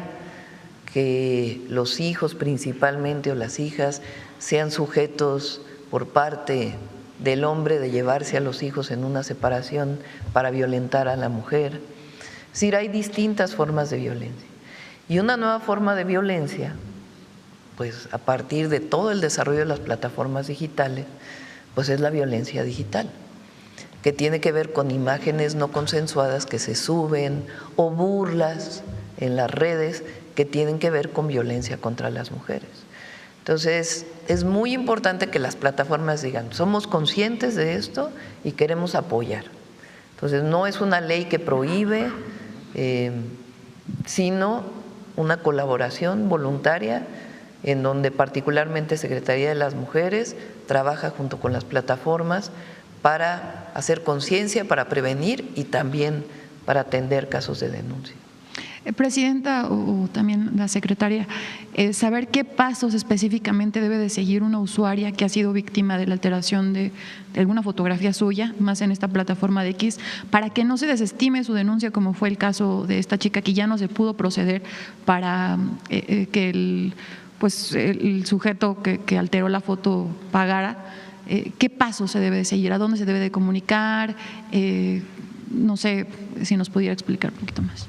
[SPEAKER 1] que los hijos principalmente o las hijas sean sujetos por parte del hombre de llevarse a los hijos en una separación para violentar a la mujer. Es decir, hay distintas formas de violencia. Y una nueva forma de violencia, pues a partir de todo el desarrollo de las plataformas digitales, pues es la violencia digital, que tiene que ver con imágenes no consensuadas que se suben o burlas en las redes que tienen que ver con violencia contra las mujeres. Entonces, es muy importante que las plataformas digan, somos conscientes de esto y queremos apoyar. Entonces, no es una ley que prohíbe, sino una colaboración voluntaria en donde particularmente Secretaría de las Mujeres trabaja junto con las plataformas para hacer conciencia, para prevenir y también para atender casos de denuncia.
[SPEAKER 9] Presidenta o también la secretaria, saber qué pasos específicamente debe de seguir una usuaria que ha sido víctima de la alteración de alguna fotografía suya, más en esta plataforma de X, para que no se desestime su denuncia, como fue el caso de esta chica que ya no se pudo proceder para que el sujeto que alteró la foto pagara. ¿Qué pasos se debe de seguir? ¿A dónde se debe de comunicar? No sé si nos pudiera explicar un poquito más.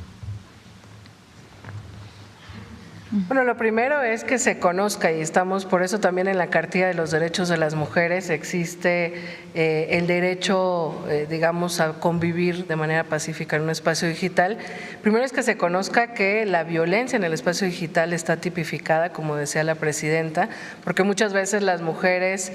[SPEAKER 7] Bueno, lo primero es que se conozca, y estamos por eso también en la Cartilla de los Derechos de las Mujeres existe el derecho, digamos, a convivir de manera pacífica en un espacio digital. Primero es que se conozca que la violencia en el espacio digital está tipificada, como decía la presidenta, porque muchas veces las mujeres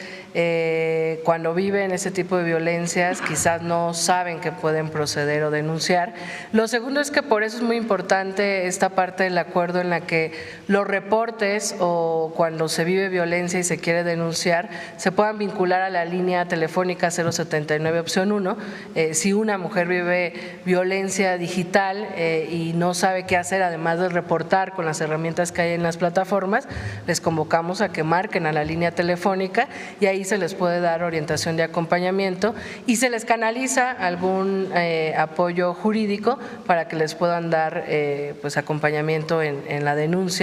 [SPEAKER 7] cuando viven ese tipo de violencias quizás no saben que pueden proceder o denunciar. Lo segundo es que por eso es muy importante esta parte del acuerdo en la que los reportes o cuando se vive violencia y se quiere denunciar se puedan vincular a la línea telefónica 079 opción 1. Si una mujer vive violencia digital y no sabe qué hacer, además de reportar con las herramientas que hay en las plataformas, les convocamos a que marquen a la línea telefónica y ahí se les puede dar orientación de acompañamiento y se les canaliza algún apoyo jurídico para que les puedan dar pues acompañamiento en la denuncia.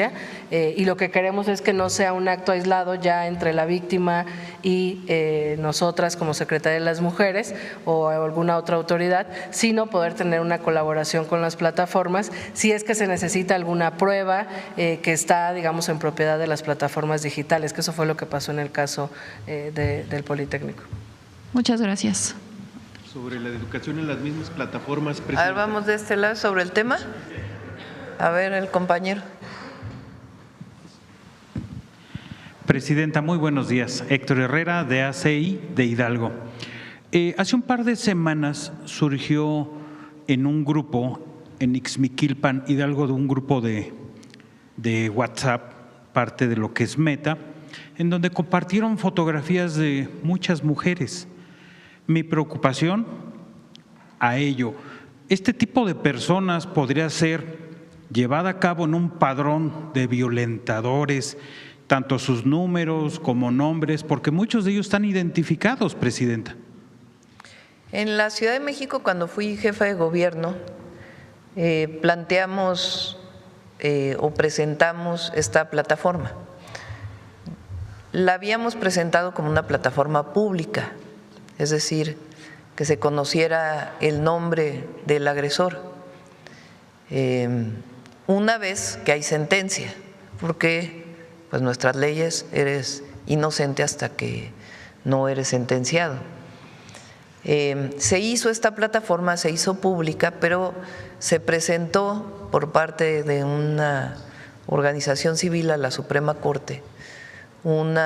[SPEAKER 7] Y lo que queremos es que no sea un acto aislado ya entre la víctima y nosotras como Secretaría de las Mujeres o alguna otra autoridad, sino poder tener una colaboración con las plataformas si es que se necesita alguna prueba que está, digamos, en propiedad de las plataformas digitales, que eso fue lo que pasó en el caso del Politécnico.
[SPEAKER 9] Muchas gracias.
[SPEAKER 10] Sobre la educación en las mismas plataformas.
[SPEAKER 1] A ver, vamos de este lado sobre el tema. A ver, el compañero.
[SPEAKER 11] Presidenta, muy buenos días. Héctor Herrera, de ACI, de Hidalgo. Hace un par de semanas surgió en un grupo, en Ixmiquilpan, Hidalgo, de un grupo de WhatsApp, parte de lo que es Meta, en donde compartieron fotografías de muchas mujeres. Mi preocupación a ello, este tipo de personas podría ser llevada a cabo en un padrón de violentadores, tanto sus números como nombres, porque muchos de ellos están identificados, Presidenta.
[SPEAKER 1] En la Ciudad de México, cuando fui jefa de gobierno, planteamos o presentamos esta plataforma. La habíamos presentado como una plataforma pública, es decir, que se conociera el nombre del agresor. Una vez que hay sentencia, porque pues nuestras leyes eres inocente hasta que no eres sentenciado. Se hizo esta plataforma, se hizo pública, pero se presentó por parte de una organización civil a la Suprema Corte un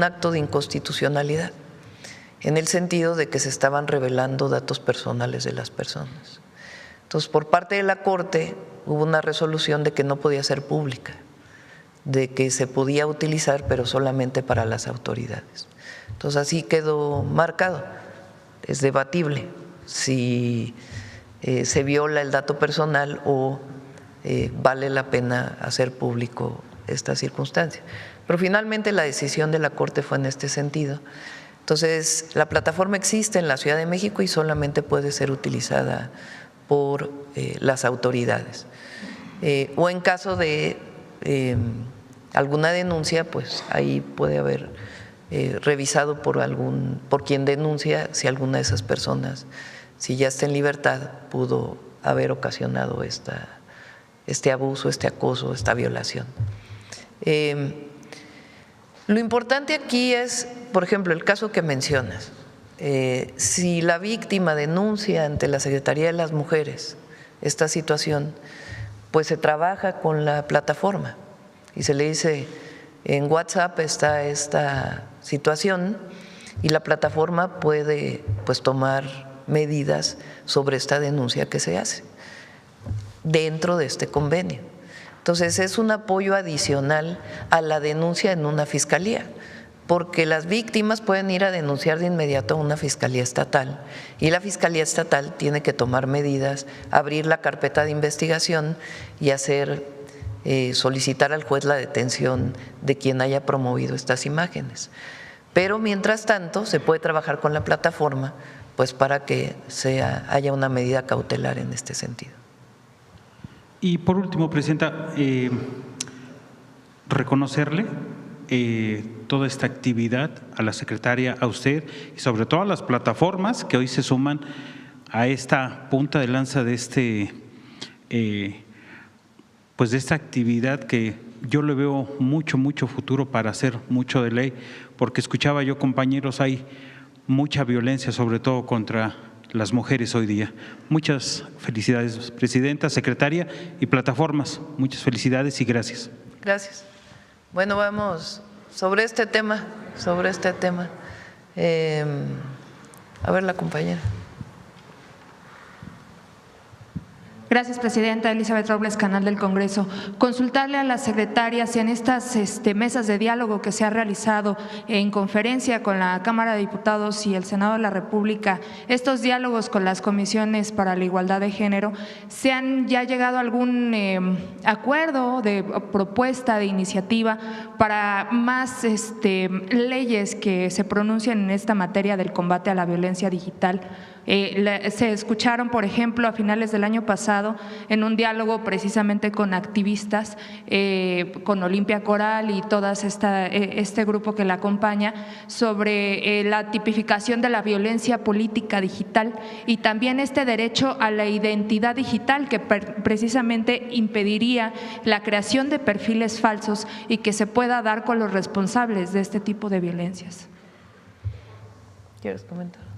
[SPEAKER 1] acto de inconstitucionalidad, en el sentido de que se estaban revelando datos personales de las personas. Entonces, por parte de la Corte hubo una resolución de que no podía ser pública, de que se podía utilizar, pero solamente para las autoridades. Entonces, así quedó marcado. Es debatible si se viola el dato personal o vale la pena hacer público esta circunstancia. Pero finalmente la decisión de la Corte fue en este sentido. Entonces, la plataforma existe en la Ciudad de México y solamente puede ser utilizada por las autoridades. O en caso de alguna denuncia, pues ahí puede haber revisado por quien denuncia si alguna de esas personas, si ya está en libertad, pudo haber ocasionado este abuso, este acoso, esta violación. Lo importante aquí es, por ejemplo, el caso que mencionas. Si la víctima denuncia ante la Secretaría de las Mujeres esta situación, pues se trabaja con la plataforma y se le dice: en WhatsApp está esta situación y la plataforma puede pues tomar medidas sobre esta denuncia que se hace dentro de este convenio. Entonces es un apoyo adicional a la denuncia en una fiscalía, porque las víctimas pueden ir a denunciar de inmediato a una fiscalía estatal y la fiscalía estatal tiene que tomar medidas, abrir la carpeta de investigación y solicitar al juez la detención de quien haya promovido estas imágenes. Pero mientras tanto se puede trabajar con la plataforma pues para que haya una medida cautelar en este sentido.
[SPEAKER 11] Y por último, Presidenta, reconocerle toda esta actividad a la secretaria, a usted y sobre todo a las plataformas que hoy se suman a esta punta de lanza de pues de esta actividad que yo le veo mucho futuro para hacer mucho de ley, porque escuchaba yo, compañeros, hay mucha violencia, sobre todo contra las mujeres hoy día. Muchas felicidades, Presidenta, Secretaria y plataformas. Muchas felicidades y gracias.
[SPEAKER 1] Gracias. Bueno, vamos sobre este tema. A ver, la compañera.
[SPEAKER 12] Gracias, Presidenta. Elizabeth Robles, Canal del Congreso. Consultarle a la secretaria si en estas mesas de diálogo que se ha realizado en conferencia con la Cámara de Diputados y el Senado de la República, estos diálogos con las comisiones para la igualdad de género, ¿se han ya llegado a algún acuerdo de propuesta de iniciativa para más leyes que se pronuncien en esta materia del combate a la violencia digital? Se escucharon, por ejemplo, a finales del año pasado en un diálogo precisamente con activistas, con Olimpia Coral y todo este grupo que la acompaña, sobre la tipificación de la violencia política digital y también este derecho a la identidad digital que precisamente impediría la creación de perfiles falsos y que se pueda dar con los responsables de este tipo de violencias.
[SPEAKER 1] ¿Quieres comentar?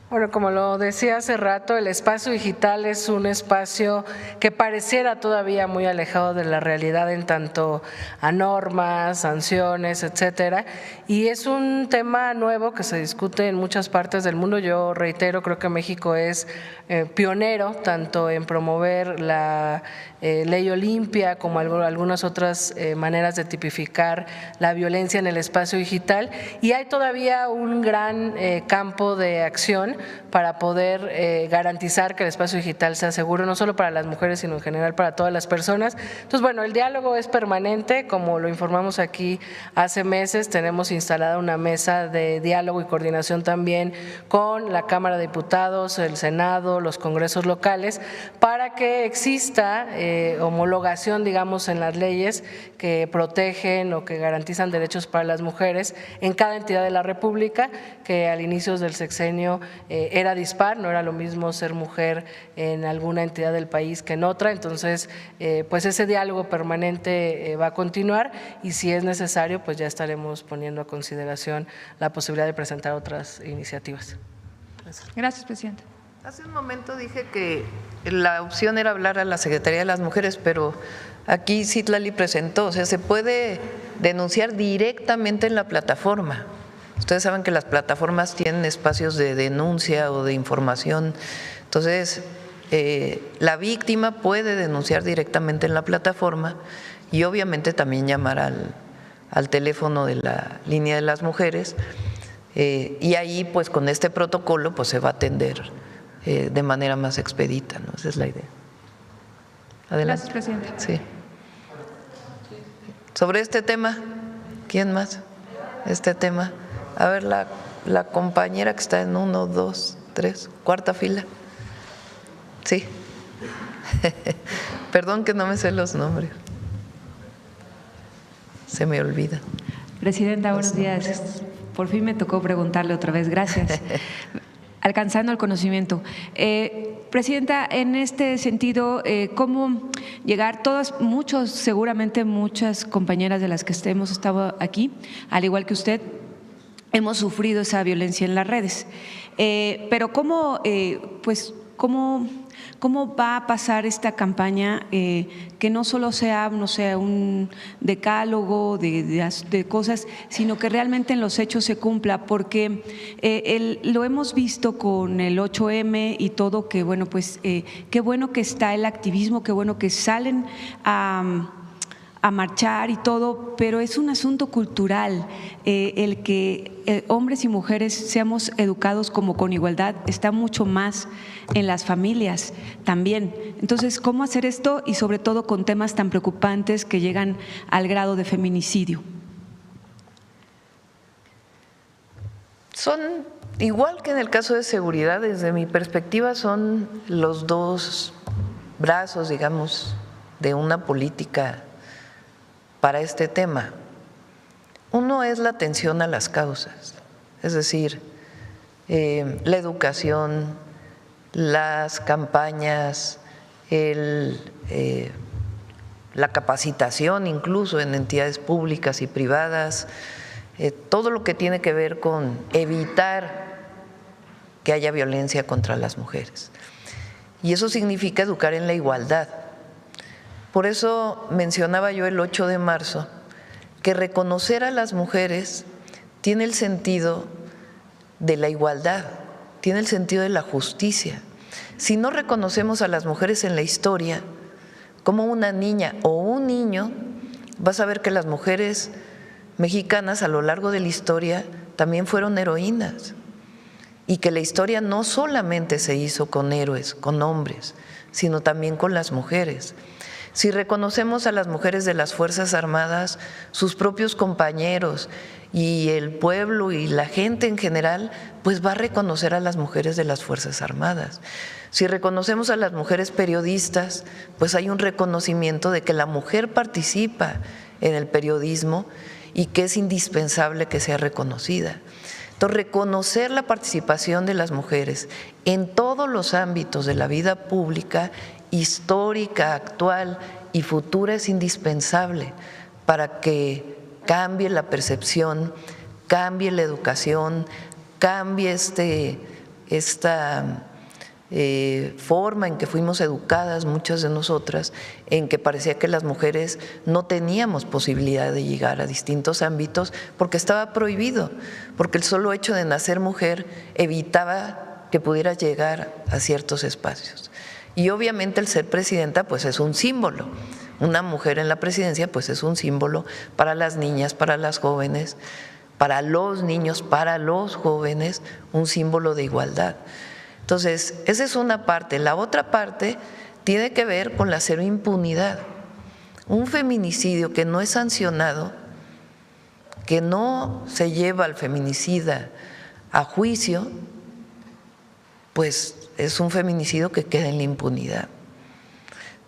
[SPEAKER 7] Bueno, como lo decía hace rato, el espacio digital es un espacio que pareciera todavía muy alejado de la realidad en tanto a normas, sanciones, etcétera, y es un tema nuevo que se discute en muchas partes del mundo. Yo reitero, creo que México es pionero tanto en promover la ley Olimpia como algunas otras maneras de tipificar la violencia en el espacio digital, y hay todavía un gran campo de acción para poder garantizar que el espacio digital sea seguro, no solo para las mujeres, sino en general para todas las personas. Entonces, bueno, el diálogo es permanente, como lo informamos aquí hace meses, tenemos instalada una mesa de diálogo y coordinación también con la Cámara de Diputados, el Senado, los congresos locales, para que exista homologación, digamos, en las leyes que protegen o que garantizan derechos para las mujeres en cada entidad de la República, que al inicio del sexenio era dispar, no era lo mismo ser mujer en alguna entidad del país que en otra. Entonces, pues ese diálogo permanente va a continuar y si es necesario, pues ya estaremos poniendo a consideración la posibilidad de presentar otras iniciativas.
[SPEAKER 12] Gracias, Presidenta.
[SPEAKER 1] Hace un momento dije que la opción era hablar a la Secretaría de las Mujeres, pero aquí Citlali presentó, o sea, se puede denunciar directamente en la plataforma. Ustedes saben que las plataformas tienen espacios de denuncia o de información, entonces la víctima puede denunciar directamente en la plataforma y obviamente también llamar al teléfono de la línea de las mujeres y ahí pues con este protocolo pues se va a atender de manera más expedita, ¿no? Esa es la idea. Adelante.
[SPEAKER 12] Gracias, Presidenta.
[SPEAKER 1] Sí. Sobre este tema, ¿quién más? Este tema. A ver, la compañera que está en 1, 2, 3, cuarta fila. Sí. Perdón que no me sé los nombres. Se me olvida.
[SPEAKER 13] Presidenta, buenos días. Por fin me tocó preguntarle otra vez. Gracias. Alcanzando el conocimiento. Presidenta, en este sentido, ¿cómo llegar? Seguramente muchas compañeras de las que hemos estado aquí, al igual que usted, hemos sufrido esa violencia en las redes. Pero ¿cómo ¿Cómo va a pasar esta campaña que no solo sea, no sé, un decálogo de cosas, sino que realmente en los hechos se cumpla? Porque lo hemos visto con el 8M y todo, que bueno, pues qué bueno que está el activismo, qué bueno que salen a marchar y todo, pero es un asunto cultural. El que hombres y mujeres seamos educados como con igualdad está mucho más en las familias también. Entonces, ¿cómo hacer esto? Y sobre todo con temas tan preocupantes que llegan al grado de feminicidio.
[SPEAKER 1] Son, igual que en el caso de seguridad, desde mi perspectiva, son los dos brazos, digamos, de una política para este tema. Uno es la atención a las causas, es decir, la educación, las campañas, la capacitación incluso en entidades públicas y privadas, todo lo que tiene que ver con evitar que haya violencia contra las mujeres. Y eso significa educar en la igualdad. Por eso mencionaba yo el 8 de marzo, que reconocer a las mujeres tiene el sentido de la igualdad, tiene el sentido de la justicia. Si no reconocemos a las mujeres en la historia como una niña o un niño, vas a ver que las mujeres mexicanas a lo largo de la historia también fueron heroínas y que la historia no solamente se hizo con héroes, con hombres, sino también con las mujeres. Si reconocemos a las mujeres de las Fuerzas Armadas, sus propios compañeros y el pueblo y la gente en general, pues va a reconocer a las mujeres de las Fuerzas Armadas. Si reconocemos a las mujeres periodistas, pues hay un reconocimiento de que la mujer participa en el periodismo y que es indispensable que sea reconocida. Entonces, reconocer la participación de las mujeres en todos los ámbitos de la vida pública, histórica, actual y futura, es indispensable para que cambie la percepción, cambie la educación, cambie esta forma en que fuimos educadas muchas de nosotras, en que parecía que las mujeres no teníamos posibilidad de llegar a distintos ámbitos porque estaba prohibido, porque el solo hecho de nacer mujer evitaba que pudieras llegar a ciertos espacios. Y obviamente el ser presidenta pues es un símbolo. Una mujer en la presidencia pues es un símbolo para las niñas, para las jóvenes, para los niños, para los jóvenes, un símbolo de igualdad. Entonces, esa es una parte. La otra parte tiene que ver con la cero impunidad. Un feminicidio que no es sancionado, que no se lleva al feminicida a juicio, pues es un feminicidio que queda en la impunidad.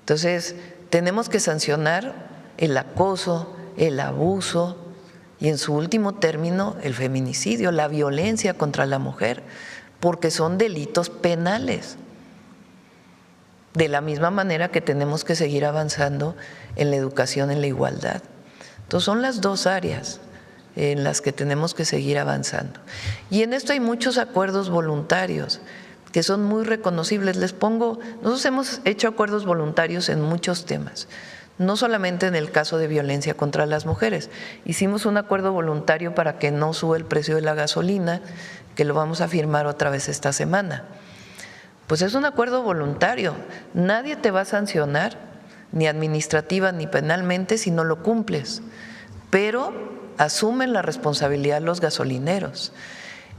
[SPEAKER 1] Entonces, tenemos que sancionar el acoso, el abuso y, en su último término, el feminicidio, la violencia contra la mujer, porque son delitos penales. De la misma manera que tenemos que seguir avanzando en la educación, en la igualdad. Entonces, son las dos áreas en las que tenemos que seguir avanzando. Y en esto hay muchos acuerdos voluntarios que son muy reconocibles. Les pongo, nosotros hemos hecho acuerdos voluntarios en muchos temas, no solamente en el caso de violencia contra las mujeres. Hicimos un acuerdo voluntario para que no suba el precio de la gasolina, que lo vamos a firmar otra vez esta semana. Pues es un acuerdo voluntario, nadie te va a sancionar, ni administrativa ni penalmente, si no lo cumples, pero asumen la responsabilidad los gasolineros.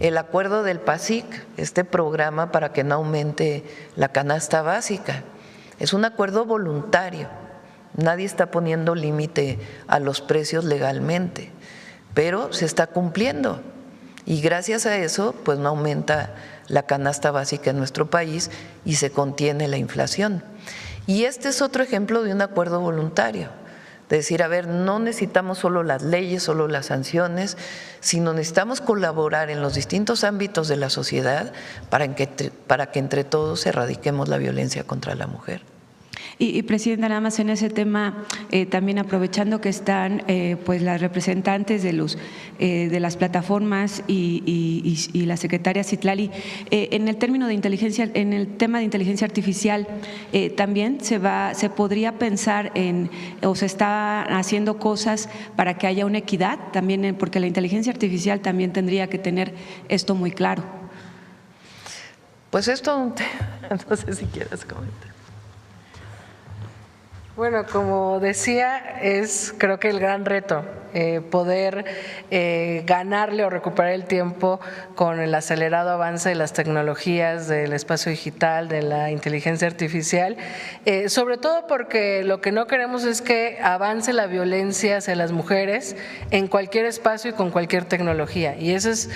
[SPEAKER 1] El acuerdo del PASIC, este programa para que no aumente la canasta básica, es un acuerdo voluntario, nadie está poniendo límite a los precios legalmente, pero se está cumpliendo y gracias a eso pues no aumenta la canasta básica en nuestro país y se contiene la inflación. Y este es otro ejemplo de un acuerdo voluntario, de decir, a ver, no necesitamos solo las leyes, solo las sanciones, sino necesitamos colaborar en los distintos ámbitos de la sociedad para que entre todos erradiquemos la violencia contra la mujer.
[SPEAKER 13] Y Presidenta, nada más en ese tema, también aprovechando que están pues las representantes de las plataformas y la secretaria Citlali, en el tema de inteligencia artificial, también se podría pensar o se está haciendo cosas para que haya una equidad también, porque la inteligencia artificial también tendría que tener esto muy claro.
[SPEAKER 1] Pues esto, no sé si quieres comentar.
[SPEAKER 7] Bueno, como decía, es creo que el gran reto poder ganarle o recuperar el tiempo con el acelerado avance de las tecnologías, del espacio digital, de la inteligencia artificial, sobre todo porque lo que no queremos es que avance la violencia hacia las mujeres en cualquier espacio y con cualquier tecnología. Y eso es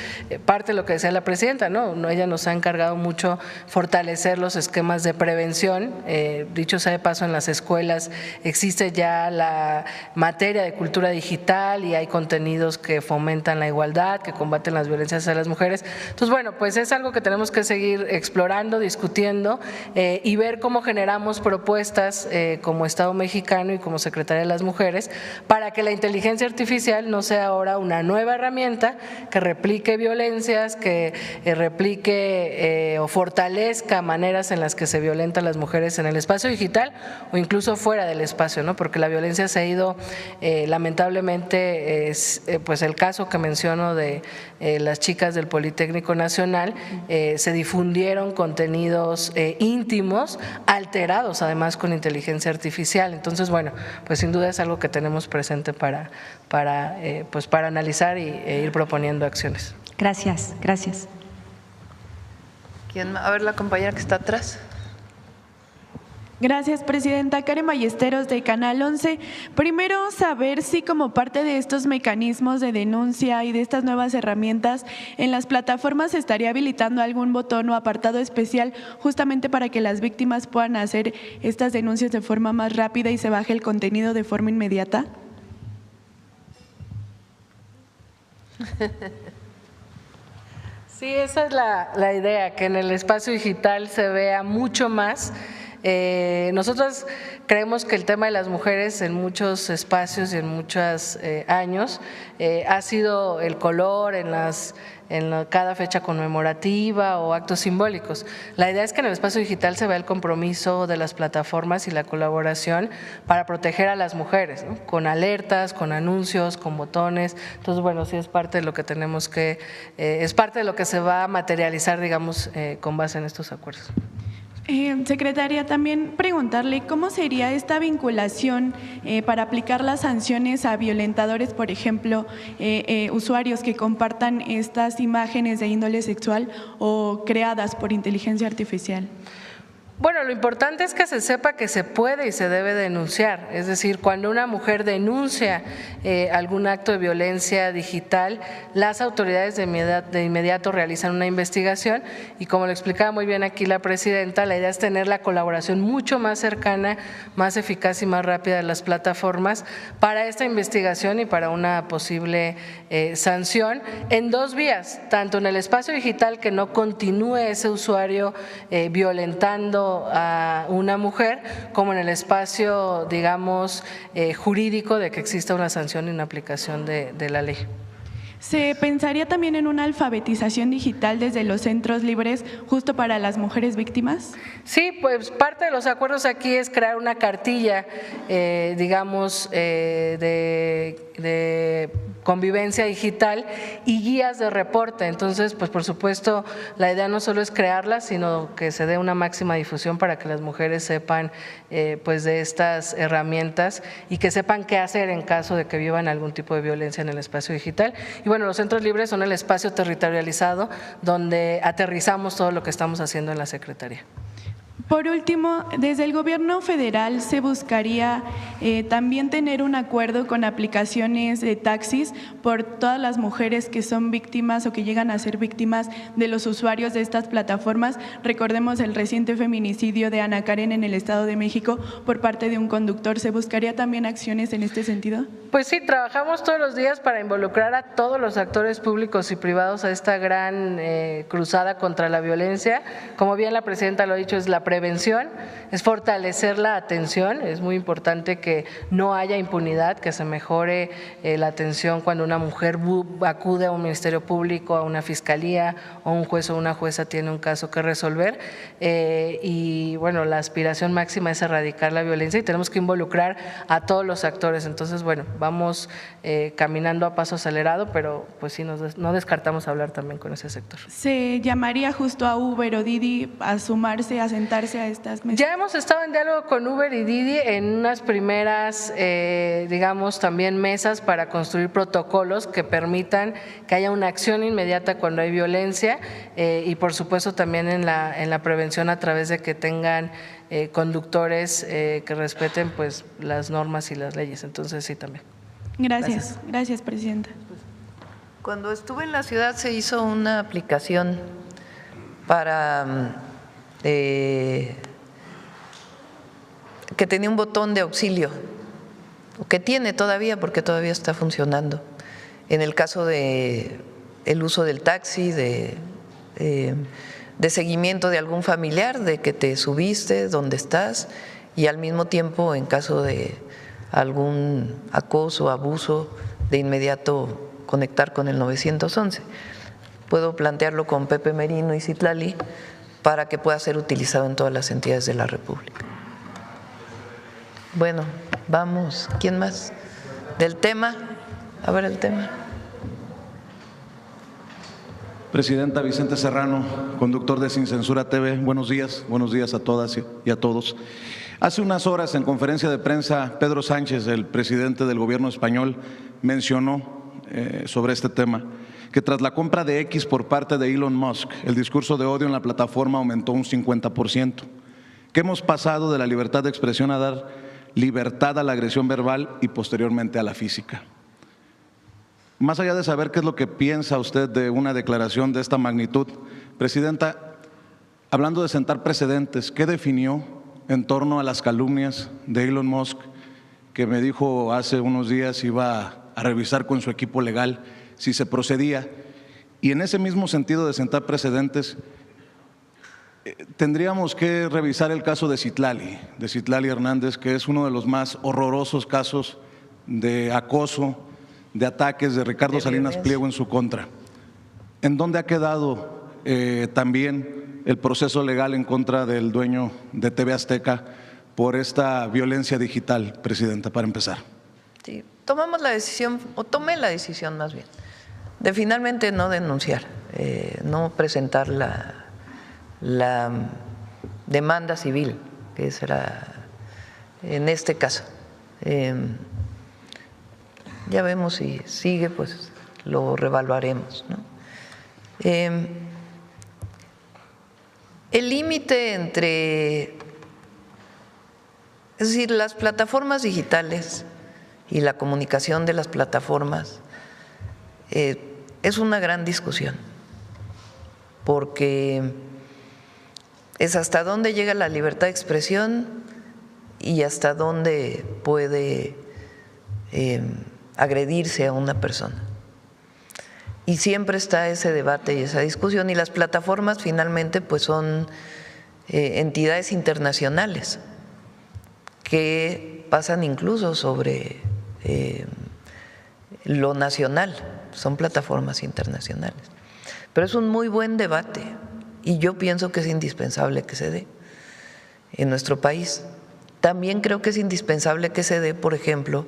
[SPEAKER 7] parte de lo que decía la presidenta, ¿no? Ella nos ha encargado mucho fortalecer los esquemas de prevención. Dicho sea de paso, en las escuelas existe ya la materia de cultura digital y hay contenidos que fomentan la igualdad, que combaten las violencias hacia las mujeres. Entonces, bueno, pues es algo que tenemos que seguir explorando, discutiendo y ver cómo generamos propuestas como Estado mexicano y como Secretaría de las Mujeres para que la inteligencia artificial no sea ahora una nueva herramienta que replique violencias, que replique o fortalezca maneras en las que se violentan las mujeres en el espacio digital o incluso fuera del espacio, ¿no? Porque la violencia se ha ido lamentablemente, pues el caso que menciono de las chicas del Politécnico Nacional, se difundieron contenidos íntimos alterados además con inteligencia artificial. Entonces, bueno, pues sin duda es algo que tenemos presente para analizar e ir proponiendo acciones.
[SPEAKER 13] Gracias, gracias.
[SPEAKER 1] ¿Quién? A ver, la compañera que está atrás.
[SPEAKER 14] Gracias, Presidenta. Karen Ballesteros, de Canal 11. Primero, saber si como parte de estos mecanismos de denuncia y de estas nuevas herramientas, en las plataformas se estaría habilitando algún botón o apartado especial justamente para que las víctimas puedan hacer estas denuncias de forma más rápida y se baje el contenido de forma inmediata.
[SPEAKER 7] Sí, esa es la idea, que en el espacio digital se vea mucho más. Nosotros creemos que el tema de las mujeres en muchos espacios y en muchos años ha sido el color en cada fecha conmemorativa o actos simbólicos. La idea es que en el espacio digital se vea el compromiso de las plataformas y la colaboración para proteger a las mujeres, ¿no? Con alertas, con anuncios, con botones. Entonces, bueno, sí es parte de lo que tenemos que, es parte de lo que se va a materializar, digamos, con base en estos acuerdos.
[SPEAKER 14] Secretaria, también preguntarle cómo sería esta vinculación para aplicar las sanciones a violentadores, por ejemplo, usuarios que compartan estas imágenes de índole sexual o creadas por inteligencia artificial.
[SPEAKER 7] Bueno, lo importante es que se sepa que se puede y se debe denunciar, es decir, cuando una mujer denuncia algún acto de violencia digital, las autoridades de inmediato realizan una investigación y, como lo explicaba muy bien aquí la presidenta, la idea es tener la colaboración mucho más cercana, más eficaz y más rápida de las plataformas para esta investigación y para una posible sanción en dos vías, tanto en el espacio digital, que no continúe ese usuario violentando a una mujer, como en el espacio, digamos, jurídico, de que exista una sanción y una aplicación de la ley.
[SPEAKER 14] ¿Se pensaría también en una alfabetización digital desde los centros libres justo para las mujeres víctimas?
[SPEAKER 7] Sí, pues parte de los acuerdos aquí es crear una cartilla, digamos, de convivencia digital y guías de reporte. Entonces, pues por supuesto, la idea no solo es crearlas, sino que se dé una máxima difusión para que las mujeres sepan pues de estas herramientas y que sepan qué hacer en caso de que vivan algún tipo de violencia en el espacio digital. Y bueno, los centros libres son el espacio territorializado donde aterrizamos todo lo que estamos haciendo en la Secretaría.
[SPEAKER 14] Por último, desde el Gobierno federal se buscaría también tener un acuerdo con aplicaciones de taxis por todas las mujeres que son víctimas o que llegan a ser víctimas de los usuarios de estas plataformas. Recordemos el reciente feminicidio de Ana Karen en el Estado de México por parte de un conductor. ¿Se buscaría también acciones en este sentido?
[SPEAKER 7] Pues sí, trabajamos todos los días para involucrar a todos los actores públicos y privados a esta gran cruzada contra la violencia. Como bien la presidenta lo ha dicho, es la prevención, es fortalecer la atención, es muy importante que no haya impunidad, que se mejore la atención cuando una mujer acude a un ministerio público, a una fiscalía o un juez o una jueza tiene un caso que resolver y bueno, la aspiración máxima es erradicar la violencia y tenemos que involucrar a todos los actores. Entonces, bueno, vamos caminando a paso acelerado, pero pues sí, no descartamos hablar también con ese sector.
[SPEAKER 14] ¿Se llamaría justo a Uber o Didi a sumarse, a sentarse a estas mesas?
[SPEAKER 7] Ya hemos estado en diálogo con Uber y Didi en unas primeras, digamos, también mesas para construir protocolos que permitan que haya una acción inmediata cuando hay violencia y por supuesto también en la prevención a través de que tengan conductores que respeten pues las normas y las leyes. Entonces sí, también.
[SPEAKER 14] Gracias, Presidenta.
[SPEAKER 1] Cuando estuve en la ciudad se hizo una aplicación para que tenía un botón de auxilio, que tiene todavía porque todavía está funcionando. En el caso de el uso del taxi, de seguimiento de algún familiar, de que te subiste, dónde estás, y al mismo tiempo en caso de algún acoso, abuso, de inmediato conectar con el 911. Puedo plantearlo con Pepe Merino y Citlali para que pueda ser utilizado en todas las entidades de la República. Bueno, vamos. ¿Quién más? ¿Del tema? A ver el tema.
[SPEAKER 15] Presidenta, Vicente Serrano, conductor de Sin Censura TV. Buenos días a todas y a todos. Hace unas horas en conferencia de prensa, Pedro Sánchez, el presidente del gobierno español, mencionó sobre este tema que tras la compra de X por parte de Elon Musk, el discurso de odio en la plataforma aumentó un 50%, que hemos pasado de la libertad de expresión a dar libertad a la agresión verbal y posteriormente a la física. Más allá de saber qué es lo que piensa usted de una declaración de esta magnitud, Presidenta, hablando de sentar precedentes, ¿qué definió en torno a las calumnias de Elon Musk, que me dijo hace unos días iba a revisar con su equipo legal si se procedía? Y en ese mismo sentido de sentar precedentes, tendríamos que revisar el caso de Citlali Hernández, que es uno de los más horrorosos casos de acoso, de ataques de Ricardo Salinas Pliego en su contra. ¿En dónde ha quedado también el proceso legal en contra del dueño de TV Azteca por esta violencia digital, Presidenta, para empezar?
[SPEAKER 1] Sí, tomamos la decisión, o tomé la decisión más bien, de finalmente no denunciar, no presentar la demanda civil, que será en este caso. Ya vemos si sigue, pues lo reevaluaremos, ¿no? El límite entre, es decir, las plataformas digitales y la comunicación de las plataformas es una gran discusión, porque es hasta dónde llega la libertad de expresión y hasta dónde puede agredirse a una persona. Y siempre está ese debate y esa discusión, y las plataformas finalmente pues son entidades internacionales que pasan incluso sobre lo nacional, son plataformas internacionales. Pero es un muy buen debate y yo pienso que es indispensable que se dé en nuestro país. También creo que es indispensable que se dé, por ejemplo,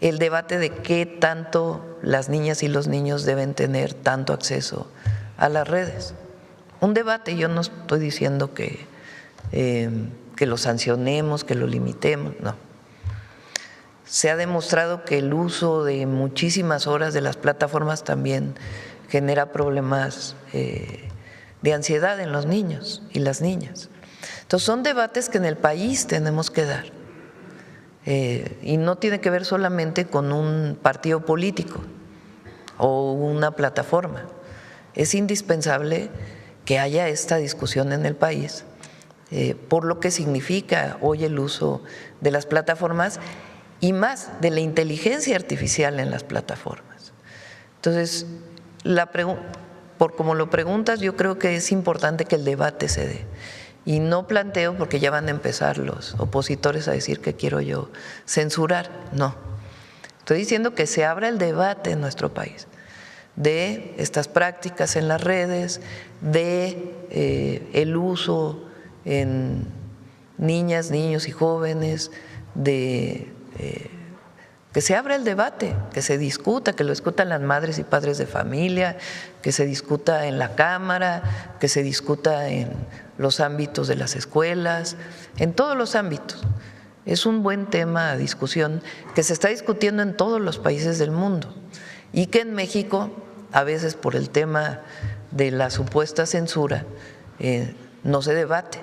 [SPEAKER 1] el debate de qué tanto las niñas y los niños deben tener tanto acceso a las redes. Un debate, yo no estoy diciendo que lo sancionemos, que lo limitemos, no. Se ha demostrado que el uso de muchísimas horas de las plataformas también genera problemas de ansiedad en los niños y las niñas. Entonces son debates que en el país tenemos que dar. Y no tiene que ver solamente con un partido político o una plataforma. Es indispensable que haya esta discusión en el país por lo que significa hoy el uso de las plataformas y más de la inteligencia artificial en las plataformas. Entonces, por como lo preguntas, yo creo que es importante que el debate se dé. Y no planteo, porque ya van a empezar los opositores a decir que quiero yo censurar, no. Estoy diciendo que se abra el debate en nuestro país de estas prácticas en las redes, de el uso en niñas, niños y jóvenes, de que se abra el debate, que se discuta, que lo discutan las madres y padres de familia, que se discuta en la Cámara, que se discuta en los ámbitos de las escuelas, en todos los ámbitos. Es un buen tema a discusión que se está discutiendo en todos los países del mundo y que en México, a veces por el tema de la supuesta censura, no se debate,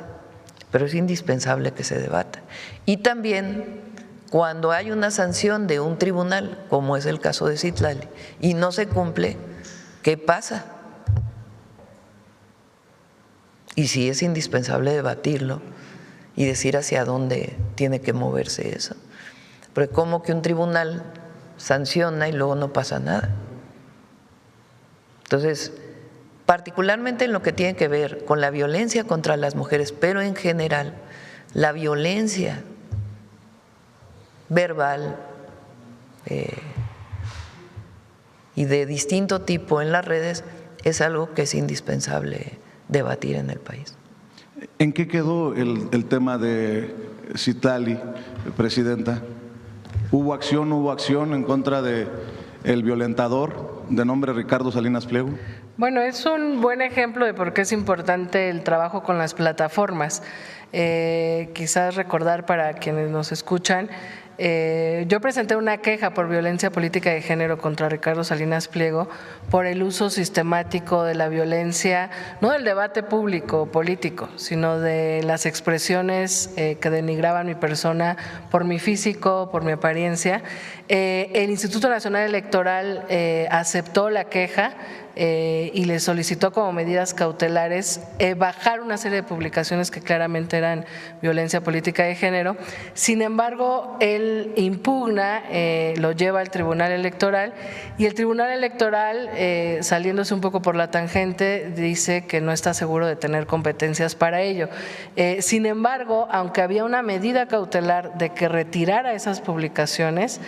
[SPEAKER 1] pero es indispensable que se debata. Y también cuando hay una sanción de un tribunal, como es el caso de Citlali, y no se cumple, ¿qué pasa? Y sí es indispensable debatirlo y decir hacia dónde tiene que moverse eso. Porque como que un tribunal sanciona y luego no pasa nada. Entonces, particularmente en lo que tiene que ver con la violencia contra las mujeres, pero en general, la violencia verbal y de distinto tipo en las redes es algo que es indispensable debatir en el país.
[SPEAKER 15] ¿En qué quedó el tema de Citlali, presidenta? ¿Hubo acción en contra de el violentador de nombre Ricardo Salinas Pliego?
[SPEAKER 7] Bueno, es un buen ejemplo de por qué es importante el trabajo con las plataformas. Quizás recordar para quienes nos escuchan, yo presenté una queja por violencia política de género contra Ricardo Salinas Pliego por el uso sistemático de la violencia, no del debate público político, sino de las expresiones que denigraban mi persona por mi físico, por mi apariencia. El Instituto Nacional Electoral aceptó la queja y le solicitó como medidas cautelares bajar una serie de publicaciones que claramente eran violencia política de género. Sin embargo, él impugna, lo lleva al Tribunal Electoral y el Tribunal Electoral, saliéndose un poco por la tangente, dice que no está seguro de tener competencias para ello. Sin embargo, aunque había una medida cautelar de que retirara esas publicaciones,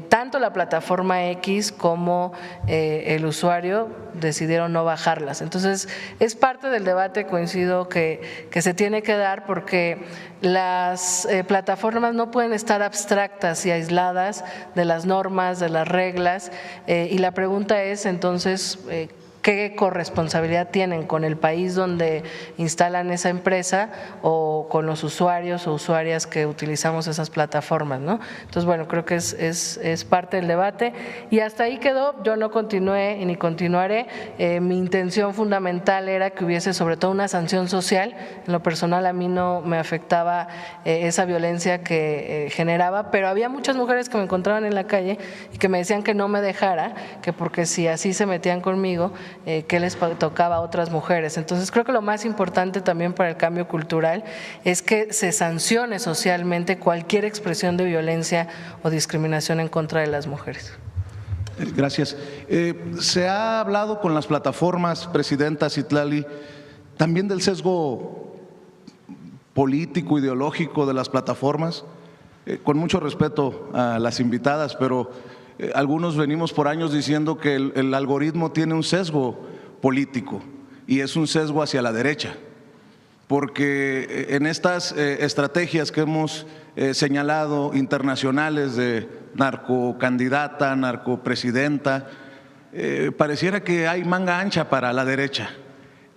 [SPEAKER 7] tanto la plataforma X como el usuario decidieron no bajarlas. Entonces, es parte del debate, coincido, que se tiene que dar porque las plataformas no pueden estar abstractas y aisladas de las normas, de las reglas, y la pregunta es entonces, ¿qué corresponsabilidad tienen con el país donde instalan esa empresa o con los usuarios o usuarias que utilizamos esas plataformas, ¿no? Entonces, bueno, creo que es parte del debate y hasta ahí quedó. Yo no continué ni continuaré. Mi intención fundamental era que hubiese sobre todo una sanción social. En lo personal a mí no me afectaba esa violencia que generaba, pero había muchas mujeres que me encontraban en la calle y que me decían que no me dejara, que porque si así se metían conmigo, que les tocaba a otras mujeres. Entonces creo que lo más importante también para el cambio cultural es que se sancione socialmente cualquier expresión de violencia o discriminación en contra de las mujeres.
[SPEAKER 15] Gracias. Se ha hablado con las plataformas, presidenta Citlali, también del sesgo político, ideológico de las plataformas, con mucho respeto a las invitadas, pero algunos venimos por años diciendo que el algoritmo tiene un sesgo político y es un sesgo hacia la derecha, porque en estas estrategias que hemos señalado internacionales de narcocandidata, narcopresidenta, pareciera que hay manga ancha para la derecha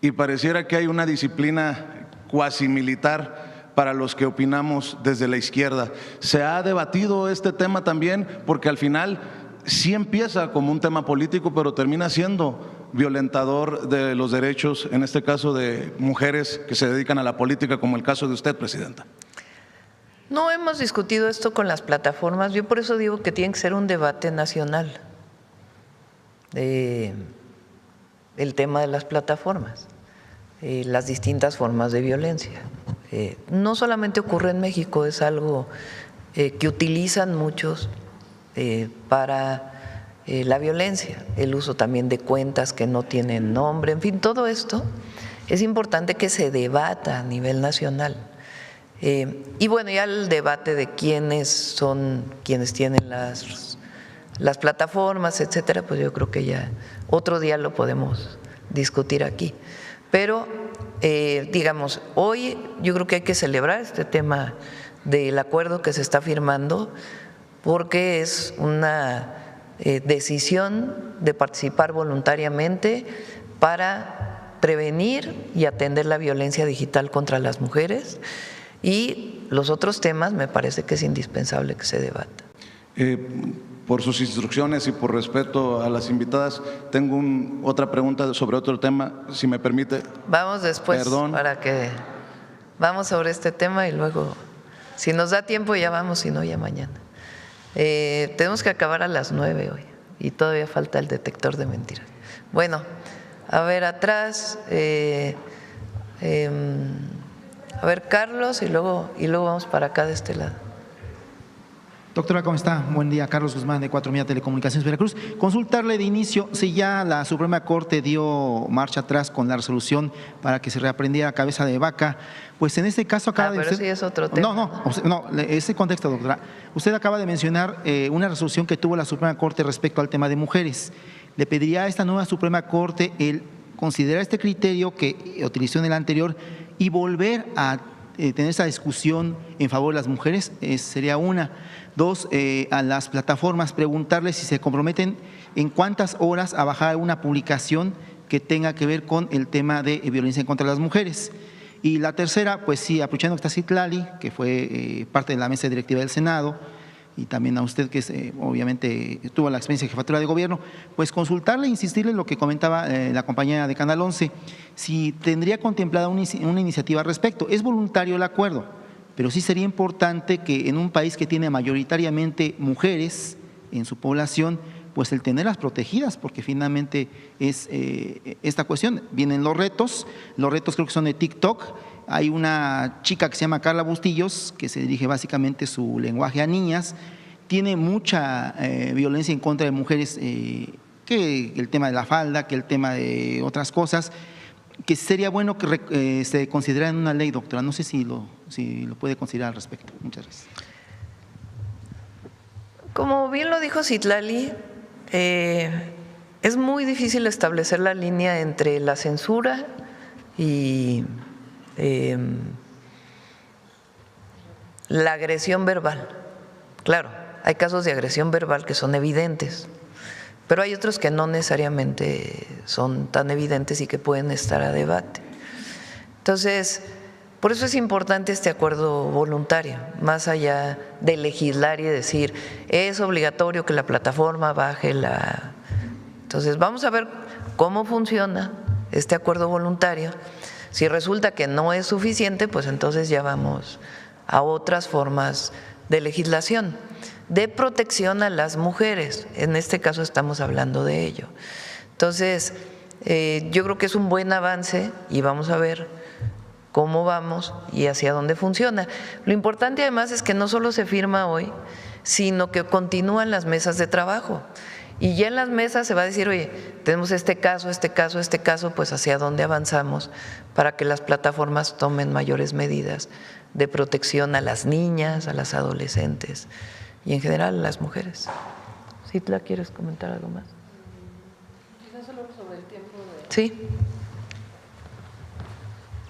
[SPEAKER 15] y pareciera que hay una disciplina cuasi militar para los que opinamos desde la izquierda. Se ha debatido este tema también porque al final sí empieza como un tema político, pero termina siendo violentador de los derechos, en este caso de mujeres que se dedican a la política, como el caso de usted, presidenta.
[SPEAKER 1] No hemos discutido esto con las plataformas. Yo por eso digo que tiene que ser un debate nacional el tema de las plataformas, las distintas formas de violencia. No solamente ocurre en México, es algo que utilizan muchos para la violencia, el uso también de cuentas que no tienen nombre, en fin, todo esto es importante que se debata a nivel nacional. Y bueno, ya el debate de quiénes son quienes tienen las plataformas, etcétera, pues yo creo que ya otro día lo podemos discutir aquí. Pero, digamos, hoy yo creo que hay que celebrar este tema del acuerdo que se está firmando, porque es una decisión de participar voluntariamente para prevenir y atender la violencia digital contra las mujeres, y los otros temas me parece que es indispensable que se debata.
[SPEAKER 15] Por sus instrucciones y por respeto a las invitadas, tengo otra pregunta sobre otro tema, si me permite.
[SPEAKER 1] Vamos después,
[SPEAKER 15] Perdón.
[SPEAKER 1] Vamos sobre este tema y luego, si nos da tiempo ya vamos, si no ya mañana. Tenemos que acabar a las 9 hoy y todavía falta el detector de mentiras. Bueno, a ver, atrás, a ver, Carlos, y luego vamos para acá de este lado.
[SPEAKER 16] Doctora, ¿cómo está? Buen día, Carlos Guzmán de 4 Milla Telecomunicaciones Veracruz. Consultarle de inicio si ya la Suprema Corte dio marcha atrás con la resolución para que se reaprendiera cabeza de vaca. Pues en este caso acaba de…
[SPEAKER 1] Pero sí es otro tema.
[SPEAKER 16] No, ese contexto, doctora. Usted acaba de mencionar una resolución que tuvo la Suprema Corte respecto al tema de mujeres. Le pediría a esta nueva Suprema Corte el considerar este criterio que utilizó en el anterior y volver a tener esa discusión en favor de las mujeres, sería una. Dos, a las plataformas preguntarles si se comprometen en cuántas horas a bajar una publicación que tenga que ver con el tema de violencia en contra de las mujeres. Y la tercera, pues sí, aprovechando que está Citlali, que fue parte de la mesa directiva del Senado, y también a usted que obviamente tuvo la experiencia de jefatura de gobierno, pues consultarle e insistirle en lo que comentaba la compañera de Canal 11, si tendría contemplada una iniciativa al respecto. Es voluntario el acuerdo, pero sí sería importante que en un país que tiene mayoritariamente mujeres en su población, pues el tenerlas protegidas, porque finalmente es esta cuestión. Vienen los retos creo que son de TikTok. Hay una chica que se llama Carla Bustillos, que se dirige básicamente su lenguaje a niñas, tiene mucha violencia en contra de mujeres, que el tema de la falda, que el tema de otras cosas, que sería bueno que se considerara en una ley, doctora. No sé si lo puede considerar al respecto. Muchas gracias.
[SPEAKER 1] Como bien lo dijo Citlali, es muy difícil establecer la línea entre la censura y la agresión verbal. Claro, hay casos de agresión verbal que son evidentes, pero hay otros que no necesariamente son tan evidentes y que pueden estar a debate. Entonces, por eso es importante este acuerdo voluntario, más allá de legislar y decir, es obligatorio que la plataforma baje la… Entonces, vamos a ver cómo funciona este acuerdo voluntario. Si resulta que no es suficiente, pues entonces ya vamos a otras formas de legislación, de protección a las mujeres. En este caso estamos hablando de ello. Entonces, yo creo que es un buen avance y vamos a ver cómo vamos y hacia dónde funciona. Lo importante además es que no solo se firma hoy, sino que continúan las mesas de trabajo. Y ya en las mesas se va a decir, oye, tenemos este caso, pues hacia dónde avanzamos para que las plataformas tomen mayores medidas de protección a las niñas, a las adolescentes y en general a las mujeres. Citla, ¿quieres comentar algo más?
[SPEAKER 7] Quizás solo sobre el tiempo de…
[SPEAKER 1] Sí.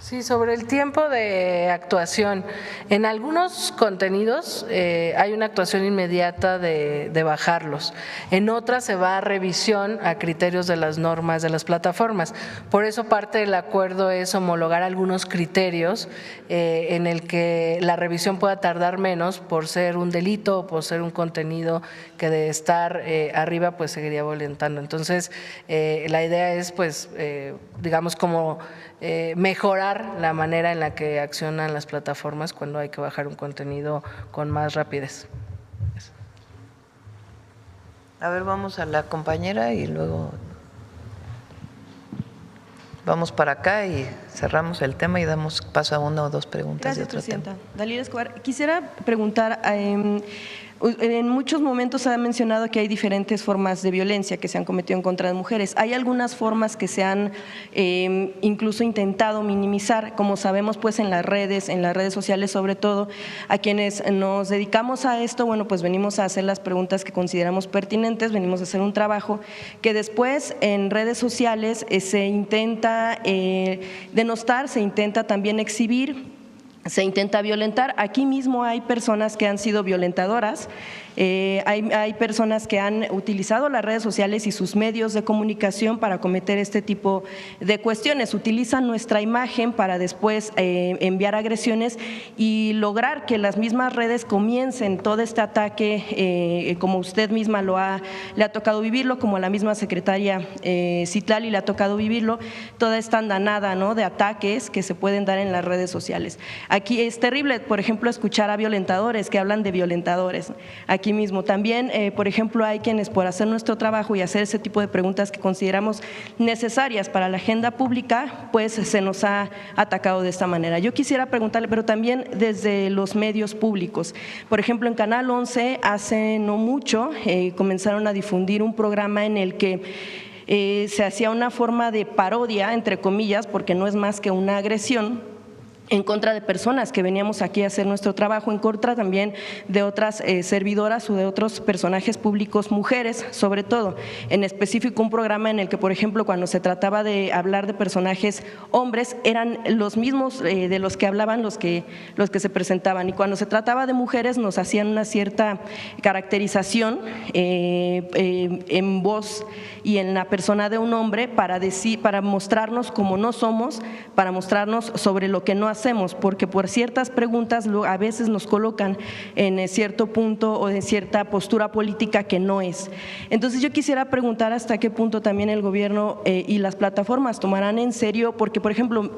[SPEAKER 7] Sí, sobre el tiempo de actuación. En algunos contenidos hay una actuación inmediata de bajarlos. En otras se va a revisión a criterios de las normas de las plataformas. Por eso parte del acuerdo es homologar algunos criterios en el que la revisión pueda tardar menos por ser un delito o por ser un contenido que de estar arriba pues seguiría violentando. Entonces, la idea es pues digamos como mejorar la manera en la que accionan las plataformas cuando hay que bajar un contenido con más rapidez.
[SPEAKER 1] A ver, vamos a la compañera y luego… vamos para acá y cerramos el tema y damos paso a una o dos preguntas.
[SPEAKER 17] Gracias,
[SPEAKER 1] de otro
[SPEAKER 17] presidenta.
[SPEAKER 1] tema.
[SPEAKER 17] Dalila Escobar, quisiera preguntar, en muchos momentos se ha mencionado que hay diferentes formas de violencia que se han cometido en contra de mujeres. Hay algunas formas que se han incluso intentado minimizar, como sabemos pues en las redes sociales sobre todo. A quienes nos dedicamos a esto, bueno, pues venimos a hacer las preguntas que consideramos pertinentes, venimos a hacer un trabajo que después en redes sociales se intenta denostar, se intenta también exhibir, se intenta violentar. Aquí mismo hay personas que han sido violentadoras, hay personas que han utilizado las redes sociales y sus medios de comunicación para cometer este tipo de cuestiones. Utilizan nuestra imagen para después enviar agresiones y lograr que las mismas redes comiencen todo este ataque, como usted misma le ha tocado vivirlo, como a la misma secretaria Citlali le ha tocado vivirlo, toda esta andanada, ¿no?, de ataques que se pueden dar en las redes sociales. Aquí es terrible, por ejemplo, escuchar a violentadores que hablan de violentadores. Aquí mismo también, por ejemplo, hay quienes por hacer nuestro trabajo y hacer ese tipo de preguntas que consideramos necesarias para la agenda pública, pues se nos ha atacado de esta manera. Yo quisiera preguntarle, pero también desde los medios públicos. Por ejemplo, en Canal 11 hace no mucho comenzaron a difundir un programa en el que se hacía una forma de parodia, entre comillas, porque no es más que una agresión en contra de personas que veníamos aquí a hacer nuestro trabajo, en contra también de otras servidoras o de otros personajes públicos, mujeres sobre todo. En específico un programa en el que, por ejemplo, cuando se trataba de hablar de personajes hombres, eran los mismos de los que hablaban los que se presentaban, y cuando se trataba de mujeres nos hacían una cierta caracterización en voz y en la persona de un hombre para mostrarnos como no somos, para mostrarnos sobre lo que no hacemos, porque por ciertas preguntas a veces nos colocan en cierto punto o en cierta postura política que no es. Entonces yo quisiera preguntar hasta qué punto también el gobierno y las plataformas tomarán en serio, porque por ejemplo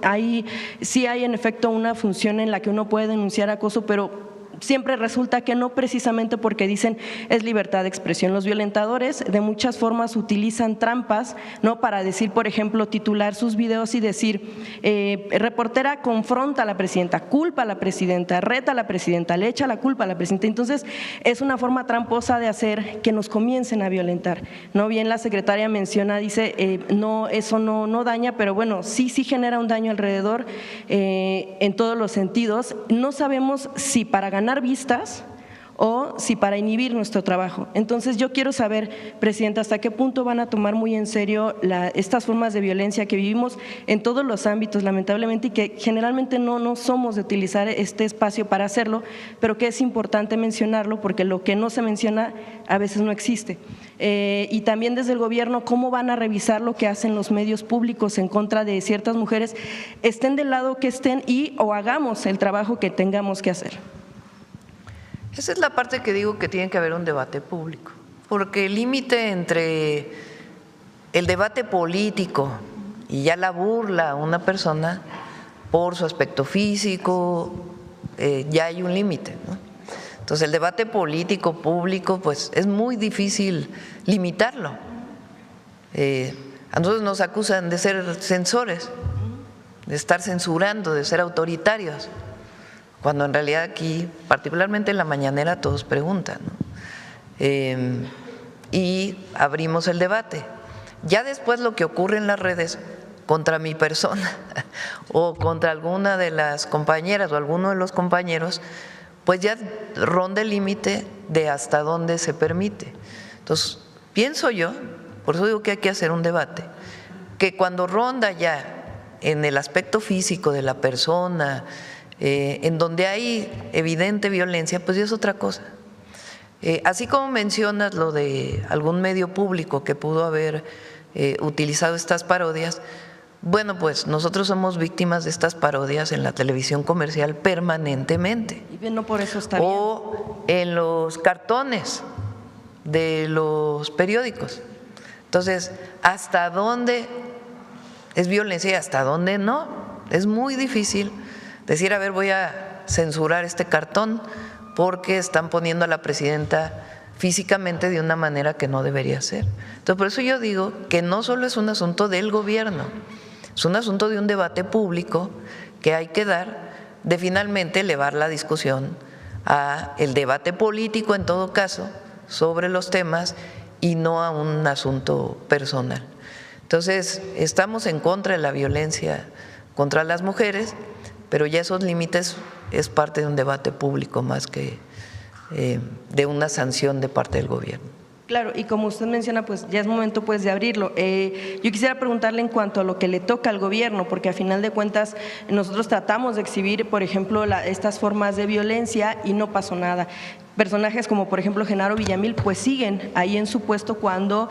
[SPEAKER 17] sí hay en efecto una función en la que uno puede denunciar acoso, pero siempre resulta que no, precisamente porque dicen es libertad de expresión. Los violentadores de muchas formas utilizan trampas, ¿no?, para decir, por ejemplo, titular sus videos y decir reportera confronta a la presidenta, culpa a la presidenta, reta a la presidenta, le echa la culpa a la presidenta. Entonces es una forma tramposa de hacer que nos comiencen a violentar, ¿no? Bien la secretaria menciona, dice no, eso no daña, pero bueno, sí genera un daño alrededor en todos los sentidos. No sabemos si para ganar vistas o si para inhibir nuestro trabajo. Entonces yo quiero saber, presidenta, hasta qué punto van a tomar muy en serio estas formas de violencia que vivimos en todos los ámbitos, lamentablemente, y que generalmente no somos de utilizar este espacio para hacerlo, pero que es importante mencionarlo porque lo que no se menciona a veces no existe. Y también desde el gobierno, ¿cómo van a revisar lo que hacen los medios públicos en contra de ciertas mujeres, estén del lado que estén o hagamos el trabajo que tengamos que hacer?
[SPEAKER 1] Esa es la parte que digo que tiene que haber un debate público, porque el límite entre el debate político y ya la burla a una persona por su aspecto físico, ya hay un límite, ¿no? Entonces el debate político público pues es muy difícil limitarlo. A nosotros nos acusan de ser censores, de estar censurando, de ser autoritarios, cuando en realidad aquí, particularmente en la mañanera, todos preguntan, ¿no? Y abrimos el debate. Ya después lo que ocurre en las redes contra mi persona o contra alguna de las compañeras o alguno de los compañeros, pues ya ronda el límite de hasta dónde se permite. Entonces, pienso yo, por eso digo que hay que hacer un debate, que cuando ronda ya en el aspecto físico de la persona, en donde hay evidente violencia, pues ya es otra cosa. Así como mencionas lo de algún medio público que pudo haber utilizado estas parodias, bueno, pues nosotros somos víctimas de estas parodias en la televisión comercial permanentemente.
[SPEAKER 17] Y no por eso está bien.
[SPEAKER 1] O en los cartones de los periódicos. Entonces, ¿hasta dónde es violencia y hasta dónde no? Es muy difícil decir, a ver, voy a censurar este cartón porque están poniendo a la presidenta físicamente de una manera que no debería ser. Entonces, por eso yo digo que no solo es un asunto del gobierno, Es un asunto de un debate público que hay que dar, de finalmente elevar la discusión a el debate político en todo caso sobre los temas y no a un asunto personal. Entonces, estamos en contra de la violencia contra las mujeres, pero ya esos límites es parte de un debate público más que de una sanción de parte del gobierno.
[SPEAKER 17] Claro, y como usted menciona, pues ya es momento pues de abrirlo. Yo quisiera preguntarle en cuanto a lo que le toca al gobierno, porque a final de cuentas nosotros tratamos de exhibir, por ejemplo, estas formas de violencia y no pasó nada. Personajes como por ejemplo Genaro Villamil pues siguen ahí en su puesto cuando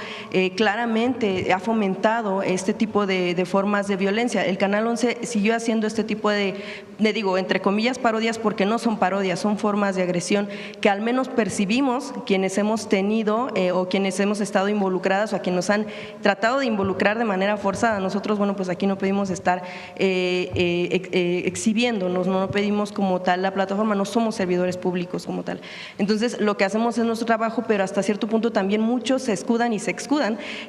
[SPEAKER 17] claramente ha fomentado este tipo de formas de violencia. El Canal 11 siguió haciendo este tipo de digo, entre comillas parodias, porque no son parodias, son formas de agresión que al menos percibimos quienes hemos tenido o quienes hemos estado involucradas o a quienes nos han tratado de involucrar de manera forzada. Nosotros, bueno, pues aquí no pedimos estar exhibiéndonos, no pedimos como tal la plataforma, no somos servidores públicos como tal. Entonces, lo que hacemos es nuestro trabajo, pero hasta cierto punto también muchos se escudan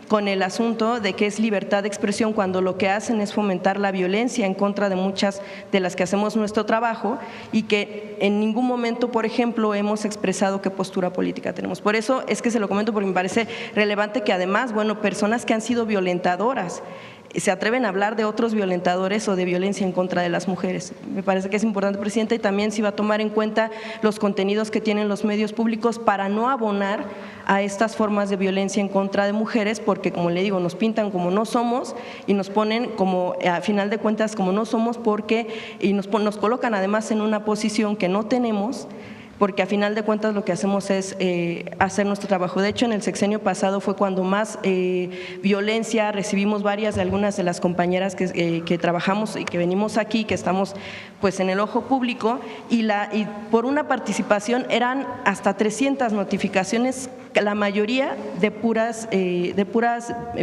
[SPEAKER 17] con el asunto de que es libertad de expresión cuando lo que hacen es fomentar la violencia en contra de muchas de las que hacemos nuestro trabajo y que en ningún momento, por ejemplo, hemos expresado qué postura política tenemos. Por eso es que se lo comento porque me parece relevante que además, bueno, personas que han sido violentadoras se atreven a hablar de otros violentadores o de violencia en contra de las mujeres. Me parece que es importante, Presidenta, y también se va a tomar en cuenta los contenidos que tienen los medios públicos para no abonar a estas formas de violencia en contra de mujeres, porque como le digo, nos pintan como no somos y nos ponen como, a final de cuentas, como no somos y nos colocan además en una posición que no tenemos, porque a final de cuentas lo que hacemos es hacer nuestro trabajo. De hecho, en el sexenio pasado fue cuando más violencia recibimos varias de algunas de las compañeras que trabajamos y que venimos aquí, que estamos pues en el ojo público, y por una participación eran hasta 300 notificaciones, la mayoría de puras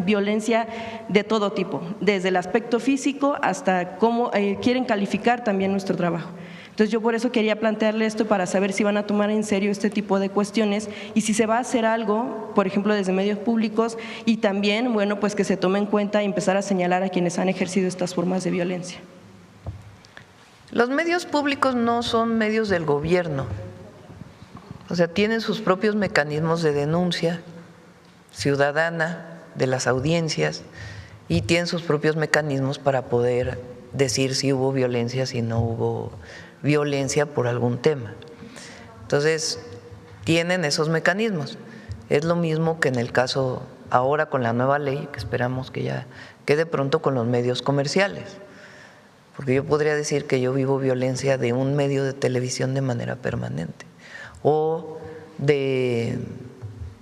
[SPEAKER 17] violencia de todo tipo, desde el aspecto físico hasta cómo quieren calificar también nuestro trabajo. Entonces yo por eso quería plantearle esto para saber si van a tomar en serio este tipo de cuestiones y si se va a hacer algo, por ejemplo, desde medios públicos y también, bueno, pues que se tome en cuenta y empezar a señalar a quienes han ejercido estas formas de violencia.
[SPEAKER 1] Los medios públicos no son medios del gobierno, o sea, tienen sus propios mecanismos de denuncia ciudadana de las audiencias y tienen sus propios mecanismos para poder decir si hubo violencia, si no hubo violencia por algún tema. Entonces, tienen esos mecanismos. Es lo mismo que en el caso ahora con la nueva ley, que esperamos que ya quede pronto con los medios comerciales. Porque yo podría decir que yo vivo violencia de un medio de televisión de manera permanente, o de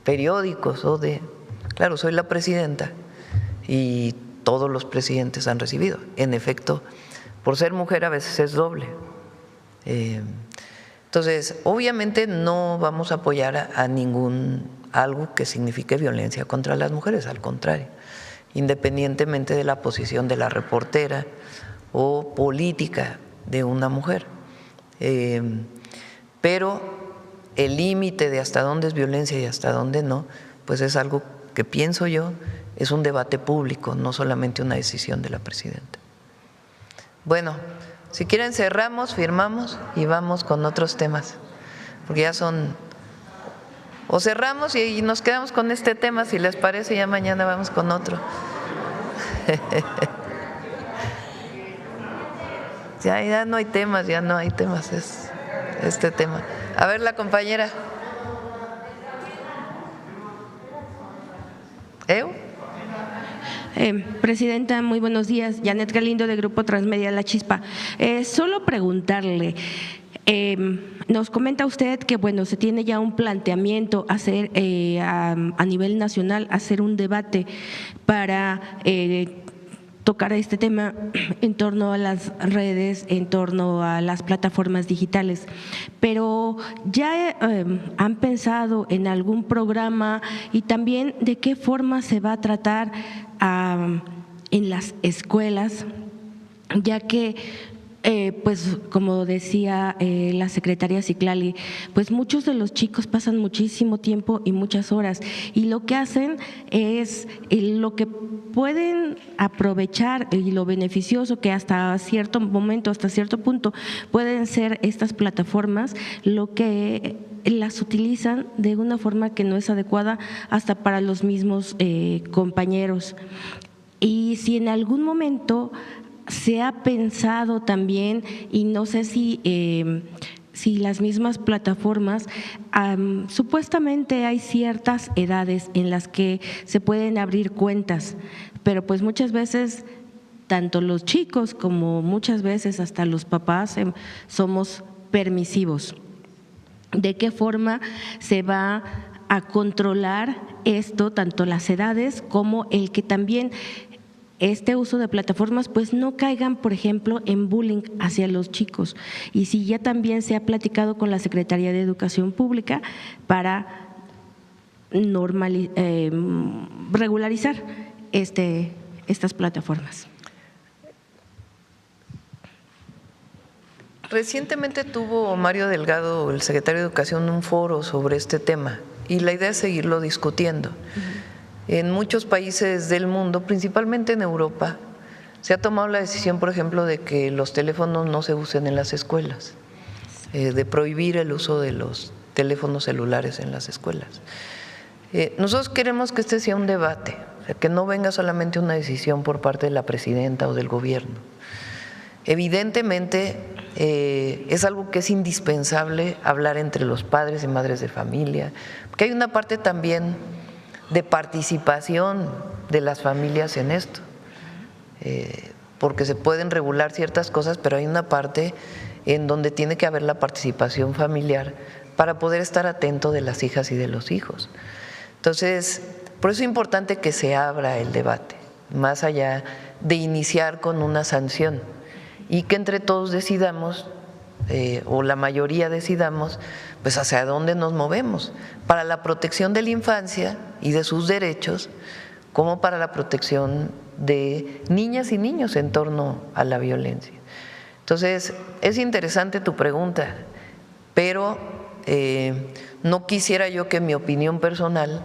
[SPEAKER 1] periódicos, o de… Claro, soy la presidenta y todos los presidentes han recibido. En efecto, por ser mujer a veces es doble. Entonces, obviamente no vamos a apoyar a algo que signifique violencia contra las mujeres, al contrario, independientemente de la posición de la reportera o política de una mujer. Pero el límite de hasta dónde es violencia y hasta dónde no, pues es algo que pienso yo, es un debate público, no solamente una decisión de la presidenta. Bueno, si quieren cerramos, firmamos y vamos con otros temas, porque ya son… O cerramos y nos quedamos con este tema, si les parece, ya mañana vamos con otro. Ya no hay temas, es este tema. A ver, la compañera.
[SPEAKER 18] Presidenta, muy buenos días. Janet Galindo, de Grupo Transmedia La Chispa. Solo preguntarle, nos comenta usted que bueno, se tiene ya un planteamiento hacer a nivel nacional, hacer un debate para tocar este tema en torno a las redes, en torno a las plataformas digitales. Pero ¿ya han pensado en algún programa y también de qué forma se va a tratar en las escuelas? Ya que Pues como decía la secretaria Citlali, pues muchos de los chicos pasan muchísimo tiempo y muchas horas, y lo que hacen es lo que pueden aprovechar y lo beneficioso que hasta cierto momento, hasta cierto punto pueden ser estas plataformas, lo que las utilizan de una forma que no es adecuada hasta para los mismos compañeros. Y si en algún momento se ha pensado también, y no sé si las mismas plataformas, supuestamente hay ciertas edades en las que se pueden abrir cuentas, pero pues muchas veces tanto los chicos como muchas veces hasta los papás somos permisivos. ¿De qué forma se va a controlar esto, tanto las edades como el que también este uso de plataformas pues no caigan, por ejemplo, en bullying hacia los chicos? Y si ya también se ha platicado con la Secretaría de Educación Pública para regularizar estas plataformas.
[SPEAKER 1] Recientemente tuvo Mario Delgado, el secretario de Educación, un foro sobre este tema, y la idea es seguirlo discutiendo. En muchos países del mundo, principalmente en Europa, se ha tomado la decisión, por ejemplo, de que los teléfonos no se usen en las escuelas, de prohibir el uso de los teléfonos celulares en las escuelas. Nosotros queremos que este sea un debate, que no venga solamente una decisión por parte de la presidenta o del gobierno. Evidentemente, es algo que es indispensable hablar entre los padres y madres de familia, porque hay una parte también de participación de las familias en esto, porque se pueden regular ciertas cosas, pero hay una parte en donde tiene que haber la participación familiar para poder estar atento de las hijas y de los hijos. Entonces, por eso es importante que se abra el debate, más allá de iniciar con una sanción, y que entre todos decidamos, o la mayoría decidamos, pues hacia dónde nos movemos, para la protección de la infancia y de sus derechos, como para la protección de niñas y niños en torno a la violencia. Entonces, es interesante tu pregunta, pero no quisiera yo que mi opinión personal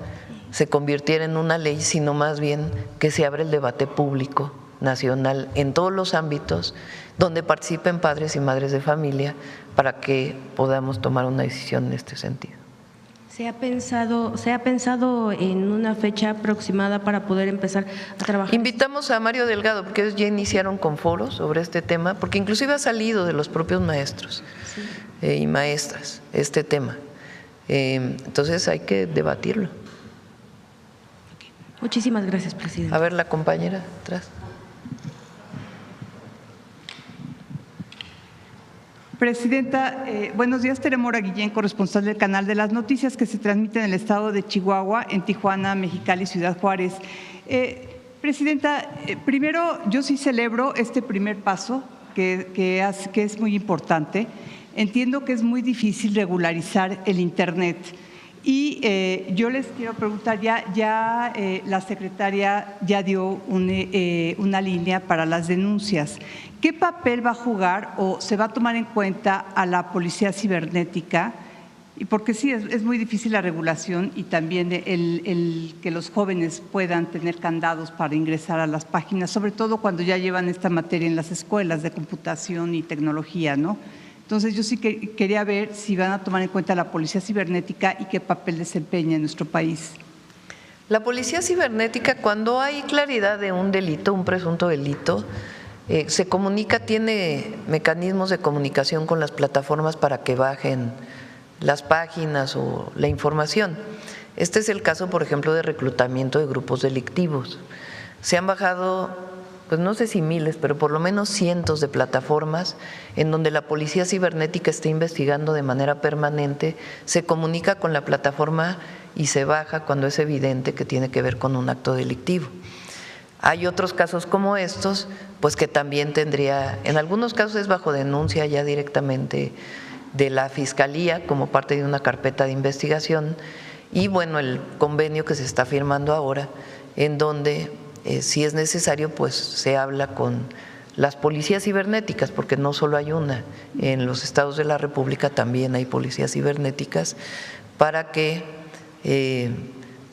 [SPEAKER 1] se convirtiera en una ley, sino más bien que se abra el debate público nacional en todos los ámbitos donde participen padres y madres de familia para que podamos tomar una decisión en este sentido.
[SPEAKER 18] ¿Se ha pensado en una fecha aproximada para poder empezar a trabajar?
[SPEAKER 1] Invitamos a Mario Delgado, porque ellos ya iniciaron con foros sobre este tema, porque inclusive ha salido de los propios maestros y maestras este tema. Entonces hay que debatirlo.
[SPEAKER 18] Muchísimas gracias, presidente.
[SPEAKER 1] A ver, la compañera atrás.
[SPEAKER 19] Presidenta, buenos días. Tere Mora Guillén, corresponsal del Canal de las Noticias, que se transmite en el estado de Chihuahua, en Tijuana, Mexicali y Ciudad Juárez. Presidenta, primero yo sí celebro este primer paso que es muy importante. Entiendo que es muy difícil regularizar el Internet. Y yo les quiero preguntar, ya la secretaria ya dio una línea para las denuncias. ¿Qué papel va a jugar o se va a tomar en cuenta a la policía cibernética? Y porque sí, es muy difícil la regulación y también el que los jóvenes puedan tener candados para ingresar a las páginas, sobre todo cuando ya llevan esta materia en las escuelas de computación y tecnología, ¿no? Entonces, yo sí quería ver si van a tomar en cuenta la policía cibernética y qué papel desempeña en nuestro país.
[SPEAKER 1] La policía cibernética, cuando hay claridad de un delito, un presunto delito, se comunica, tiene mecanismos de comunicación con las plataformas para que bajen las páginas o la información. Este es el caso, por ejemplo, de reclutamiento de grupos delictivos. Se han bajado, pues no sé si miles, pero por lo menos cientos de plataformas en donde la policía cibernética está investigando de manera permanente, se comunica con la plataforma y se baja cuando es evidente que tiene que ver con un acto delictivo. Hay otros casos como estos, pues que también tendría, en algunos casos es bajo denuncia ya directamente de la Fiscalía como parte de una carpeta de investigación, y bueno, el convenio que se está firmando ahora, en donde si es necesario, pues se habla con las policías cibernéticas, porque no solo hay una, en los estados de la República también hay policías cibernéticas, para que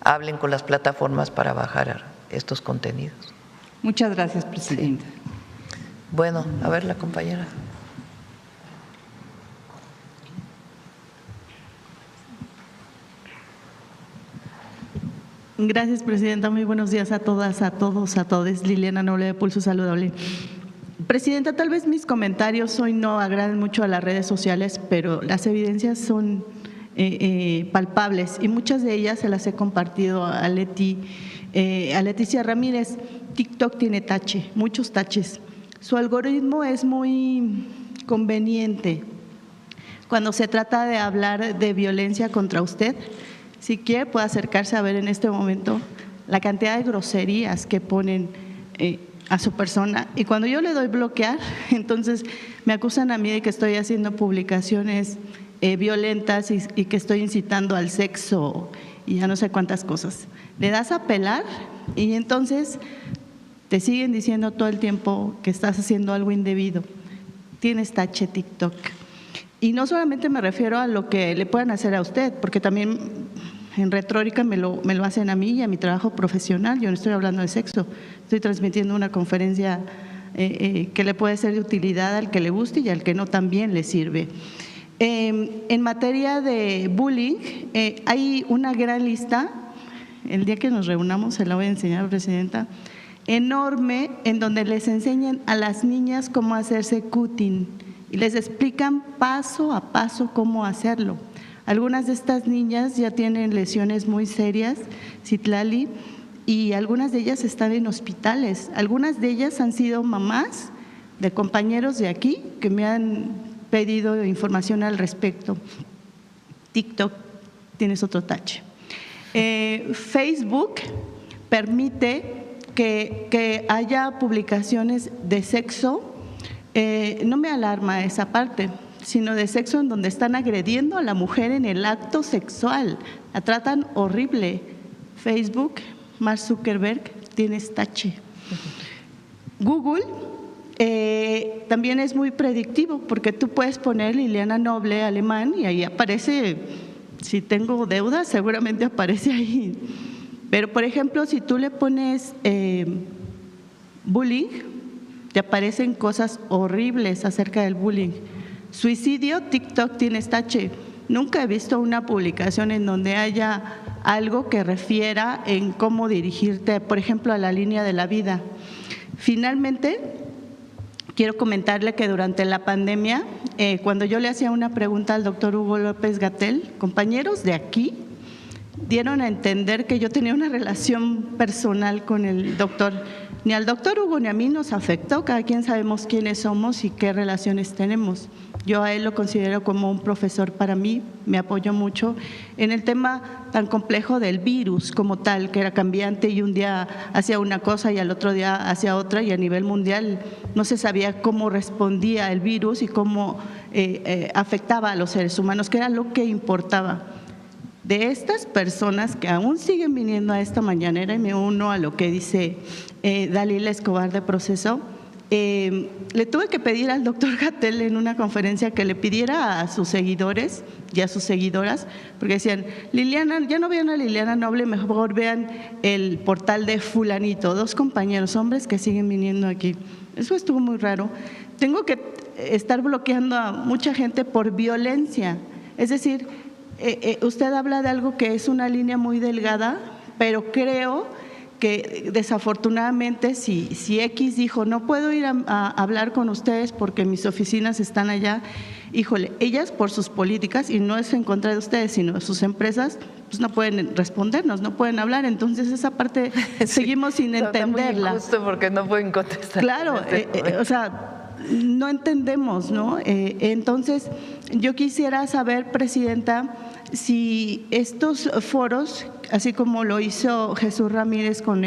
[SPEAKER 1] hablen con las plataformas para bajar estos contenidos.
[SPEAKER 19] Muchas gracias, presidenta.
[SPEAKER 1] Sí. Bueno, a ver la compañera.
[SPEAKER 20] Gracias, presidenta. Muy buenos días a todas, a todos, a todes. Liliana Noble de Pulso Saludable. Presidenta, tal vez mis comentarios hoy no agraden mucho a las redes sociales, pero las evidencias son palpables y muchas de ellas se las he compartido a Leticia Ramírez. TikTok tiene tache, muchos taches. Su algoritmo es muy conveniente cuando se trata de hablar de violencia contra usted. Si quiere, puede acercarse a ver en este momento la cantidad de groserías que ponen a su persona. Y cuando yo le doy bloquear, entonces me acusan a mí de que estoy haciendo publicaciones violentas y que estoy incitando al sexo y ya no sé cuántas cosas. Le das a apelar y entonces te siguen diciendo todo el tiempo que estás haciendo algo indebido. Tienes tache TikTok. Y no solamente me refiero a lo que le puedan hacer a usted, porque también en retórica me lo hacen a mí y a mi trabajo profesional. Yo no estoy hablando de sexo, estoy transmitiendo una conferencia que le puede ser de utilidad al que le guste y al que no también le sirve. En materia de bullying, hay una gran lista, el día que nos reunamos se la voy a enseñar, presidenta, enorme, en donde les enseñan a las niñas cómo hacerse cutting y les explican paso a paso cómo hacerlo. Algunas de estas niñas ya tienen lesiones muy serias, Citlali, y algunas de ellas están en hospitales. Algunas de ellas han sido mamás de compañeros de aquí que me han pedido información al respecto. TikTok, tienes otro tache. Facebook permite que haya publicaciones de sexo. No me alarma esa parte, sino de sexo en donde están agrediendo a la mujer en el acto sexual, la tratan horrible. Facebook, Mark Zuckerberg, tienes tache. Google también es muy predictivo porque tú puedes poner Liliana Noble alemán y ahí aparece, si tengo deuda seguramente aparece ahí. Pero por ejemplo, si tú le pones bullying, te aparecen cosas horribles acerca del bullying. Suicidio, TikTok tienes tache. Nunca he visto una publicación en donde haya algo que refiera en cómo dirigirte, por ejemplo, a la línea de la vida. Finalmente, quiero comentarle que durante la pandemia, cuando yo le hacía una pregunta al doctor Hugo López-Gatell, compañeros de aquí dieron a entender que yo tenía una relación personal con el doctor. Ni al doctor Hugo ni a mí nos afectó, cada quien sabemos quiénes somos y qué relaciones tenemos. Yo a él lo considero como un profesor para mí, me apoyó mucho en el tema tan complejo del virus como tal, que era cambiante y un día hacía una cosa y al otro día hacía otra, y a nivel mundial no se sabía cómo respondía el virus y cómo afectaba a los seres humanos, que era lo que importaba. De estas personas que aún siguen viniendo a esta mañanera, y me uno a lo que dice Dalila Escobar de Proceso, le tuve que pedir al doctor Gatell en una conferencia que le pidiera a sus seguidores y a sus seguidoras, porque decían, Liliana, ya no vean a Liliana Noble, mejor vean el portal de fulanito, dos compañeros hombres que siguen viniendo aquí. Eso estuvo muy raro. Tengo que estar bloqueando a mucha gente por violencia, es decir, usted habla de algo que es una línea muy delgada, pero creo que desafortunadamente si X dijo no puedo ir a hablar con ustedes porque mis oficinas están allá, híjole, ellas por sus políticas, y no es en contra de ustedes, sino de sus empresas, pues no pueden respondernos, no pueden hablar, entonces esa parte seguimos sin entenderla.
[SPEAKER 1] Justo porque no pueden contestar.
[SPEAKER 20] Claro, o sea, no entendemos, ¿no? Entonces, yo quisiera saber, presidenta, si estos foros, así como lo hizo Jesús Ramírez con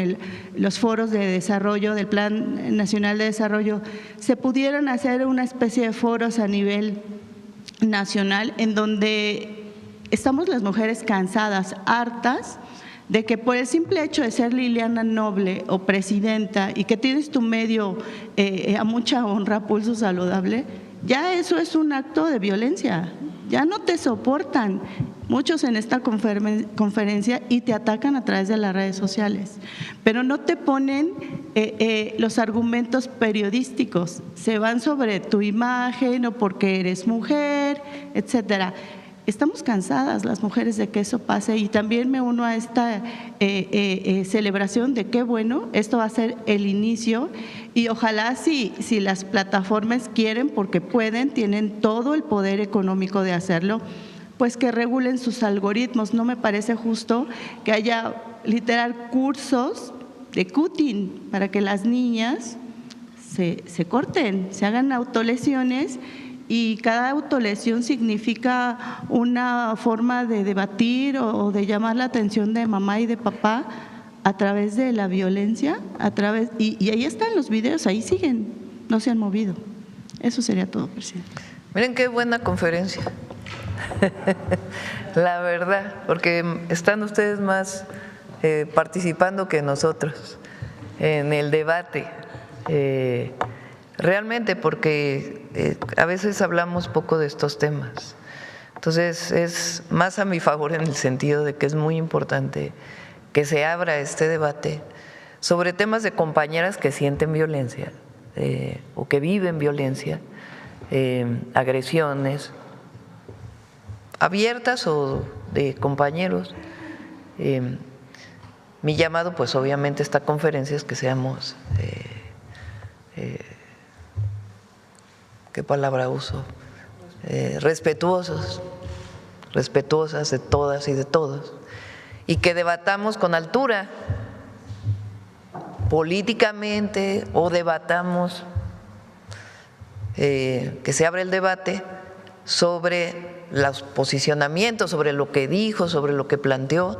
[SPEAKER 20] los foros de desarrollo del Plan Nacional de Desarrollo, se pudieran hacer una especie de foros a nivel nacional en donde estamos las mujeres cansadas, hartas de que por el simple hecho de ser Liliana Noble o presidenta y que tienes tu medio a mucha honra, Pulso Saludable, ya eso es un acto de violencia, ya no te soportan muchos en esta conferencia y te atacan a través de las redes sociales, pero no te ponen los argumentos periodísticos, se van sobre tu imagen o porque eres mujer, etcétera. Estamos cansadas las mujeres de que eso pase y también me uno a esta celebración de qué bueno, esto va a ser el inicio y ojalá si las plataformas quieren, porque pueden, tienen todo el poder económico de hacerlo, pues que regulen sus algoritmos. No me parece justo que haya literal cursos de cutting para que las niñas se corten, se hagan autolesiones. Y cada autolesión significa una forma de debatir o de llamar la atención de mamá y de papá a través de la violencia, y ahí están los videos, ahí siguen, no se han movido. Eso sería todo, presidente.
[SPEAKER 1] Miren qué buena conferencia, la verdad, porque están ustedes más participando que nosotros en el debate. Realmente, porque a veces hablamos poco de estos temas. Entonces, es más a mi favor en el sentido de que es muy importante que se abra este debate sobre temas de compañeras que sienten violencia o que viven violencia, agresiones abiertas o de compañeros. Mi llamado, pues obviamente esta conferencia es que seamos… ¿qué palabra uso? Respetuosas de todas y de todos, y que debatamos con altura políticamente o debatamos, que se abra el debate sobre los posicionamientos, sobre lo que dijo, sobre lo que planteó,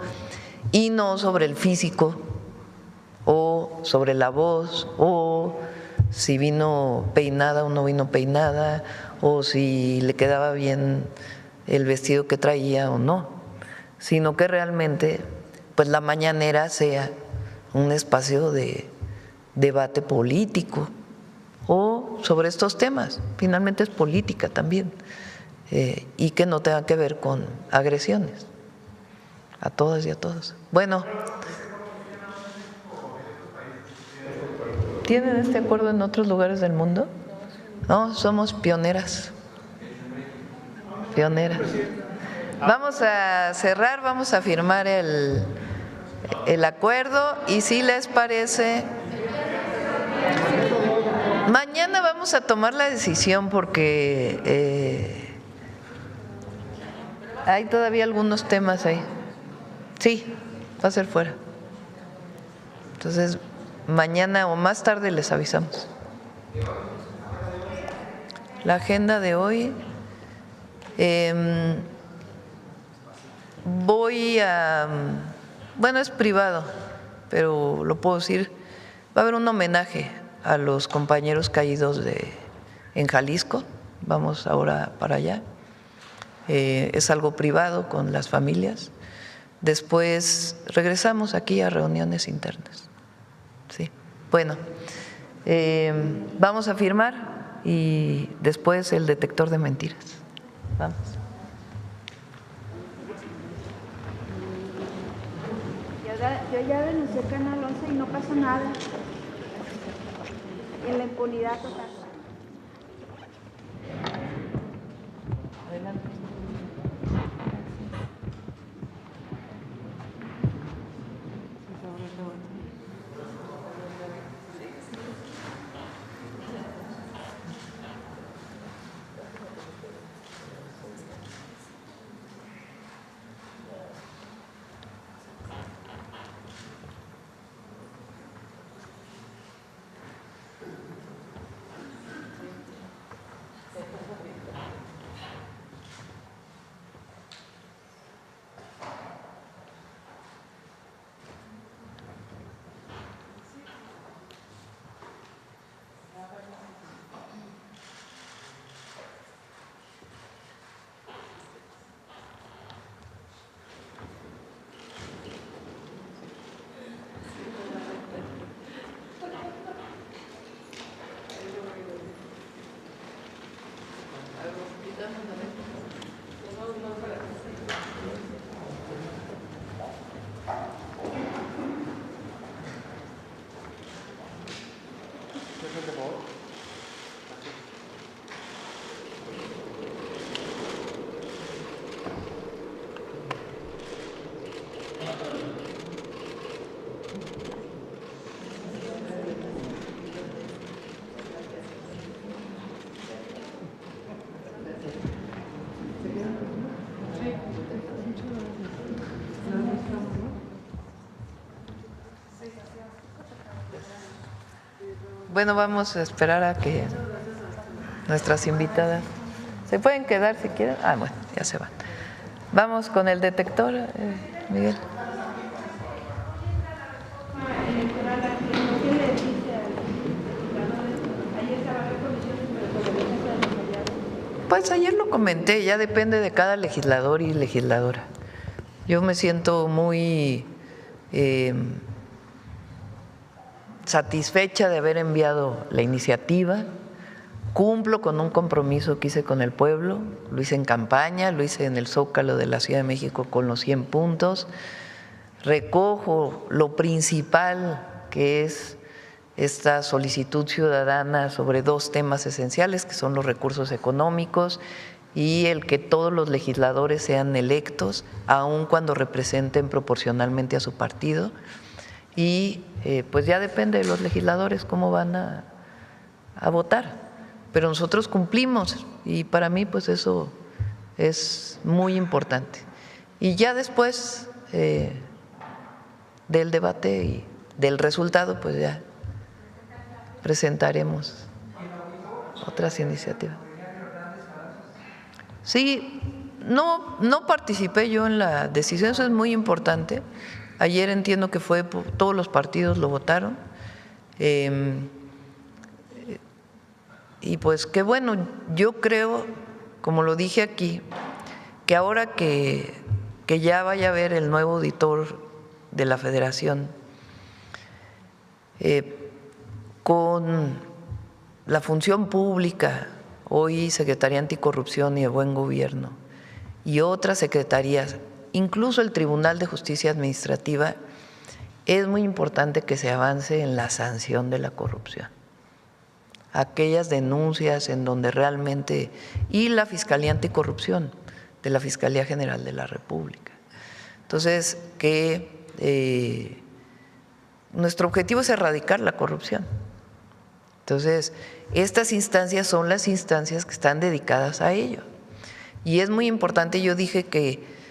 [SPEAKER 1] y no sobre el físico o sobre la voz o si vino peinada o no vino peinada, o si le quedaba bien el vestido que traía o no, sino que realmente pues la mañanera sea un espacio de debate político o sobre estos temas, finalmente es política también, y que no tenga que ver con agresiones a todas y a todos. Bueno, ¿tienen este acuerdo en otros lugares del mundo? No, somos pioneras. Pioneras. Vamos a cerrar, vamos a firmar el acuerdo y si les parece, mañana vamos a tomar la decisión porque hay todavía algunos temas ahí. Sí, va a ser fuera. Entonces, mañana o más tarde les avisamos. La agenda de hoy, bueno, es privado, pero lo puedo decir, va a haber un homenaje a los compañeros caídos en Jalisco, vamos ahora para allá, es algo privado con las familias, después regresamos aquí a reuniones internas. Sí, bueno, vamos a firmar y después el detector de mentiras. Vamos.
[SPEAKER 21] Yo ya denuncié Canal 11 y no pasa nada. En la impunidad total.
[SPEAKER 1] Adelante. Bueno, vamos a esperar a que nuestras invitadas se pueden quedar si quieren. Ah, bueno, ya se van. Vamos con el detector, Miguel. Pues ayer lo comenté, ya depende de cada legislador y legisladora. Yo me siento muy satisfecha de haber enviado la iniciativa. Cumplo con un compromiso que hice con el pueblo, lo hice en campaña, lo hice en el Zócalo de la Ciudad de México con los 100 puntos. Recojo lo principal, que es esta solicitud ciudadana sobre 2 temas esenciales, que son los recursos económicos y el que todos los legisladores sean electos, aun cuando representen proporcionalmente a su partido. Y pues ya depende de los legisladores cómo van a votar. Pero nosotros cumplimos y para mí pues eso es muy importante. Y ya después del debate y del resultado pues ya presentaremos otras iniciativas. Sí, no participé yo en la decisión, eso es muy importante. Ayer entiendo que todos los partidos lo votaron. Y pues qué bueno, yo creo, como lo dije aquí, que ahora que ya vaya a haber el nuevo auditor de la Federación, con la función pública, hoy Secretaría Anticorrupción y de Buen Gobierno, y otras secretarías, incluso el Tribunal de Justicia Administrativa, es muy importante que se avance en la sanción de la corrupción. Aquellas denuncias en donde realmente, y la Fiscalía Anticorrupción de la Fiscalía General de la República. Entonces, que nuestro objetivo es erradicar la corrupción. Entonces, estas instancias son las instancias que están dedicadas a ello. Y es muy importante, yo dije que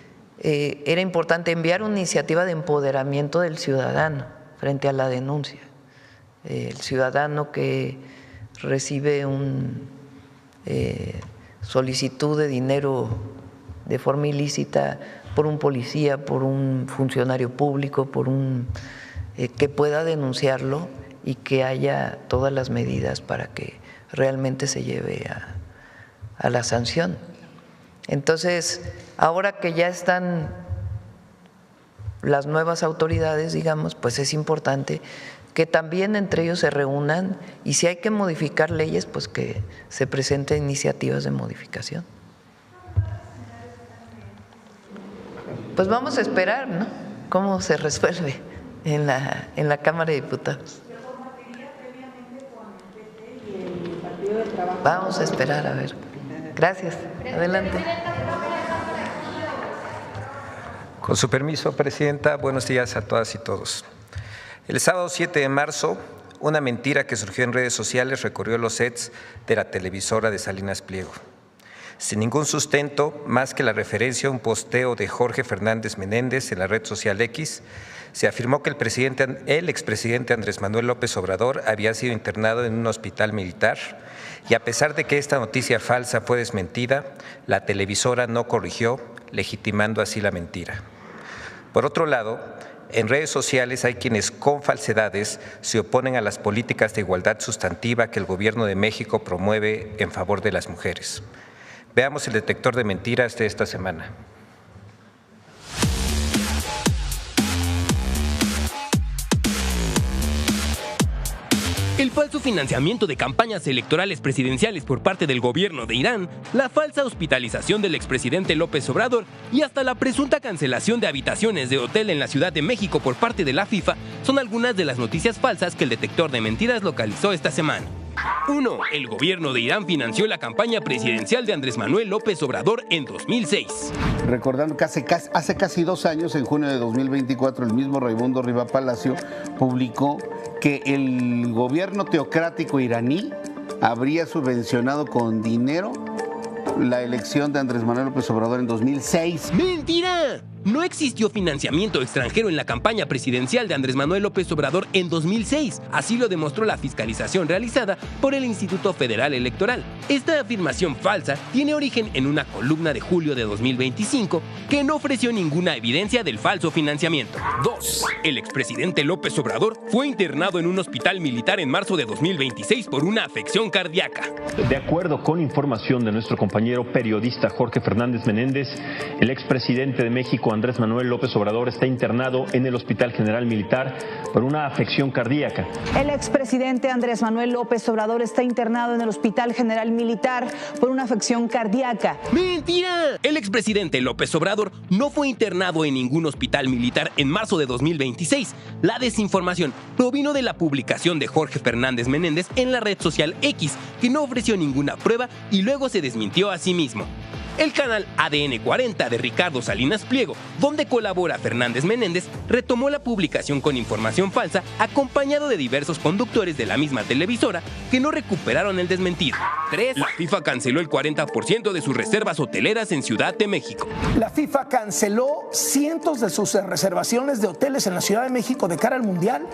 [SPEAKER 1] era importante enviar una iniciativa de empoderamiento del ciudadano frente a la denuncia. El ciudadano que recibe una solicitud de dinero de forma ilícita por un policía, por un funcionario público, que pueda denunciarlo y que haya todas las medidas para que realmente se lleve a la sanción. Entonces, ahora que ya están las nuevas autoridades, digamos, pues es importante que también entre ellos se reúnan y si hay que modificar leyes, pues que se presenten iniciativas de modificación. Pues vamos a esperar, ¿no?, cómo se resuelve en la Cámara de Diputados. Vamos a esperar a ver. Gracias. Adelante.
[SPEAKER 5] Con su permiso, Presidenta, buenos días a todas y todos. El sábado 7 de marzo, una mentira que surgió en redes sociales recorrió los sets de la televisora de Salinas Pliego. Sin ningún sustento, más que la referencia a un posteo de Jorge Fernández Menéndez en la red social X, se afirmó que el expresidente Andrés Manuel López Obrador había sido internado en un hospital militar y a pesar de que esta noticia falsa fue desmentida, la televisora no corrigió, legitimando así la mentira. Por otro lado, en redes sociales hay quienes con falsedades se oponen a las políticas de igualdad sustantiva que el Gobierno de México promueve en favor de las mujeres. Veamos el detector de mentiras de esta semana.
[SPEAKER 22] El falso financiamiento de campañas electorales presidenciales por parte del gobierno de Irán, la falsa hospitalización del expresidente López Obrador y hasta la presunta cancelación de habitaciones de hotel en la Ciudad de México por parte de la FIFA son algunas de las noticias falsas que el detector de mentiras localizó esta semana. 1. El gobierno de Irán financió la campaña presidencial de Andrés Manuel López Obrador en 2006.
[SPEAKER 23] Recordando que hace casi 2 años, en junio de 2024, el mismo Raimundo Riva Palacio publicó que el gobierno teocrático iraní habría subvencionado con dinero la elección de Andrés Manuel López Obrador en 2006.
[SPEAKER 22] ¡Mentira! No existió financiamiento extranjero en la campaña presidencial de Andrés Manuel López Obrador en 2006. Así lo demostró la fiscalización realizada por el Instituto Federal Electoral. Esta afirmación falsa tiene origen en una columna de julio de 2025 que no ofreció ninguna evidencia del falso financiamiento. 2. El expresidente López Obrador fue internado en un hospital militar en marzo de 2026 por una afección cardíaca.
[SPEAKER 3] De acuerdo con información de nuestro compañero periodista Jorge Fernández Menéndez, el expresidente de México Andrés Manuel López Obrador está internado en el Hospital General Militar por una afección cardíaca.
[SPEAKER 4] El expresidente Andrés Manuel López Obrador está internado en el Hospital General Militar por una afección cardíaca.
[SPEAKER 22] ¡Mentira! El expresidente López Obrador no fue internado en ningún hospital militar en marzo de 2026. La desinformación provino de la publicación de Jorge Fernández Menéndez en la red social X, que no ofreció ninguna prueba y luego se desmintió a sí mismo. El canal ADN 40 de Ricardo Salinas Pliego, donde colabora Fernández Menéndez, retomó la publicación con información falsa acompañado de diversos conductores de la misma televisora que no recuperaron el desmentido. 3. La FIFA canceló el 40% de sus reservas hoteleras en Ciudad de México.
[SPEAKER 6] La FIFA canceló cientos de sus reservaciones de hoteles en la Ciudad de México de cara al Mundial.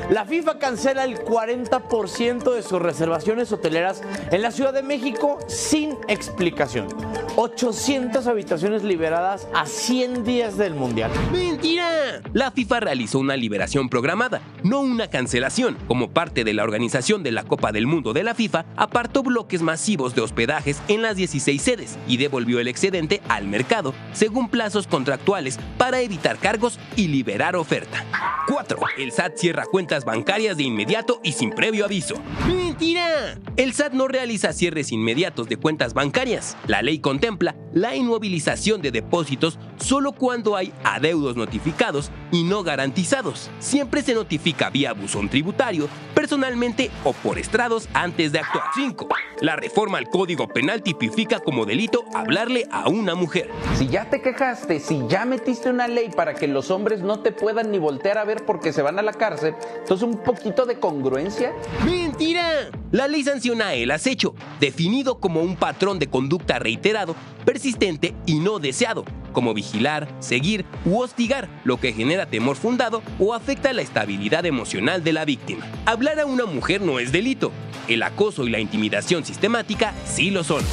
[SPEAKER 24] La FIFA cancela el 40% de sus reservaciones hoteleras en la Ciudad de México sin explicación. 800 habitaciones liberadas a 100 días del Mundial.
[SPEAKER 22] ¡Mentira! La FIFA realizó una liberación programada, no una cancelación. Como parte de la organización de la Copa del Mundo de la FIFA, apartó bloques masivos de hospedajes en las 16 sedes y devolvió el excedente al mercado, según plazos contractuales, para evitar cargos y liberar oferta. 4. El SAT cierra cuentas bancarias de inmediato y sin previo aviso. ¡Mentira! El SAT no realiza cierres inmediatos de cuentas bancarias. La ley contempla la inmovilización de depósitos solo cuando hay adeudos notificados y no garantizados. Siempre se notifica vía buzón tributario, personalmente o por estrados antes de actuar. 5. La reforma al Código Penal tipifica como delito hablarle a una mujer.
[SPEAKER 25] Si ya te quejaste, si ya metiste una ley para que los hombres no te puedan ni voltear a ver porque se van a la cárcel, entonces un poquito de congruencia.
[SPEAKER 22] ¡Mentira! La ley sanciona el acecho, definido como un patrón de conducta reiterado, persistente y no deseado, como vigilar, seguir u hostigar, lo que genera temor fundado o afecta la estabilidad emocional de la víctima. Hablar a una mujer no es delito. El acoso y la intimidación sistemática sí lo son.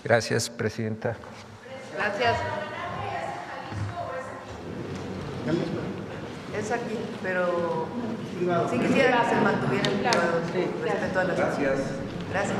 [SPEAKER 5] Gracias, presidenta.
[SPEAKER 1] Gracias. Es aquí, pero sí quisiera que se mantuviera en privado. Respeto a las.
[SPEAKER 5] Gracias.
[SPEAKER 1] Gracias.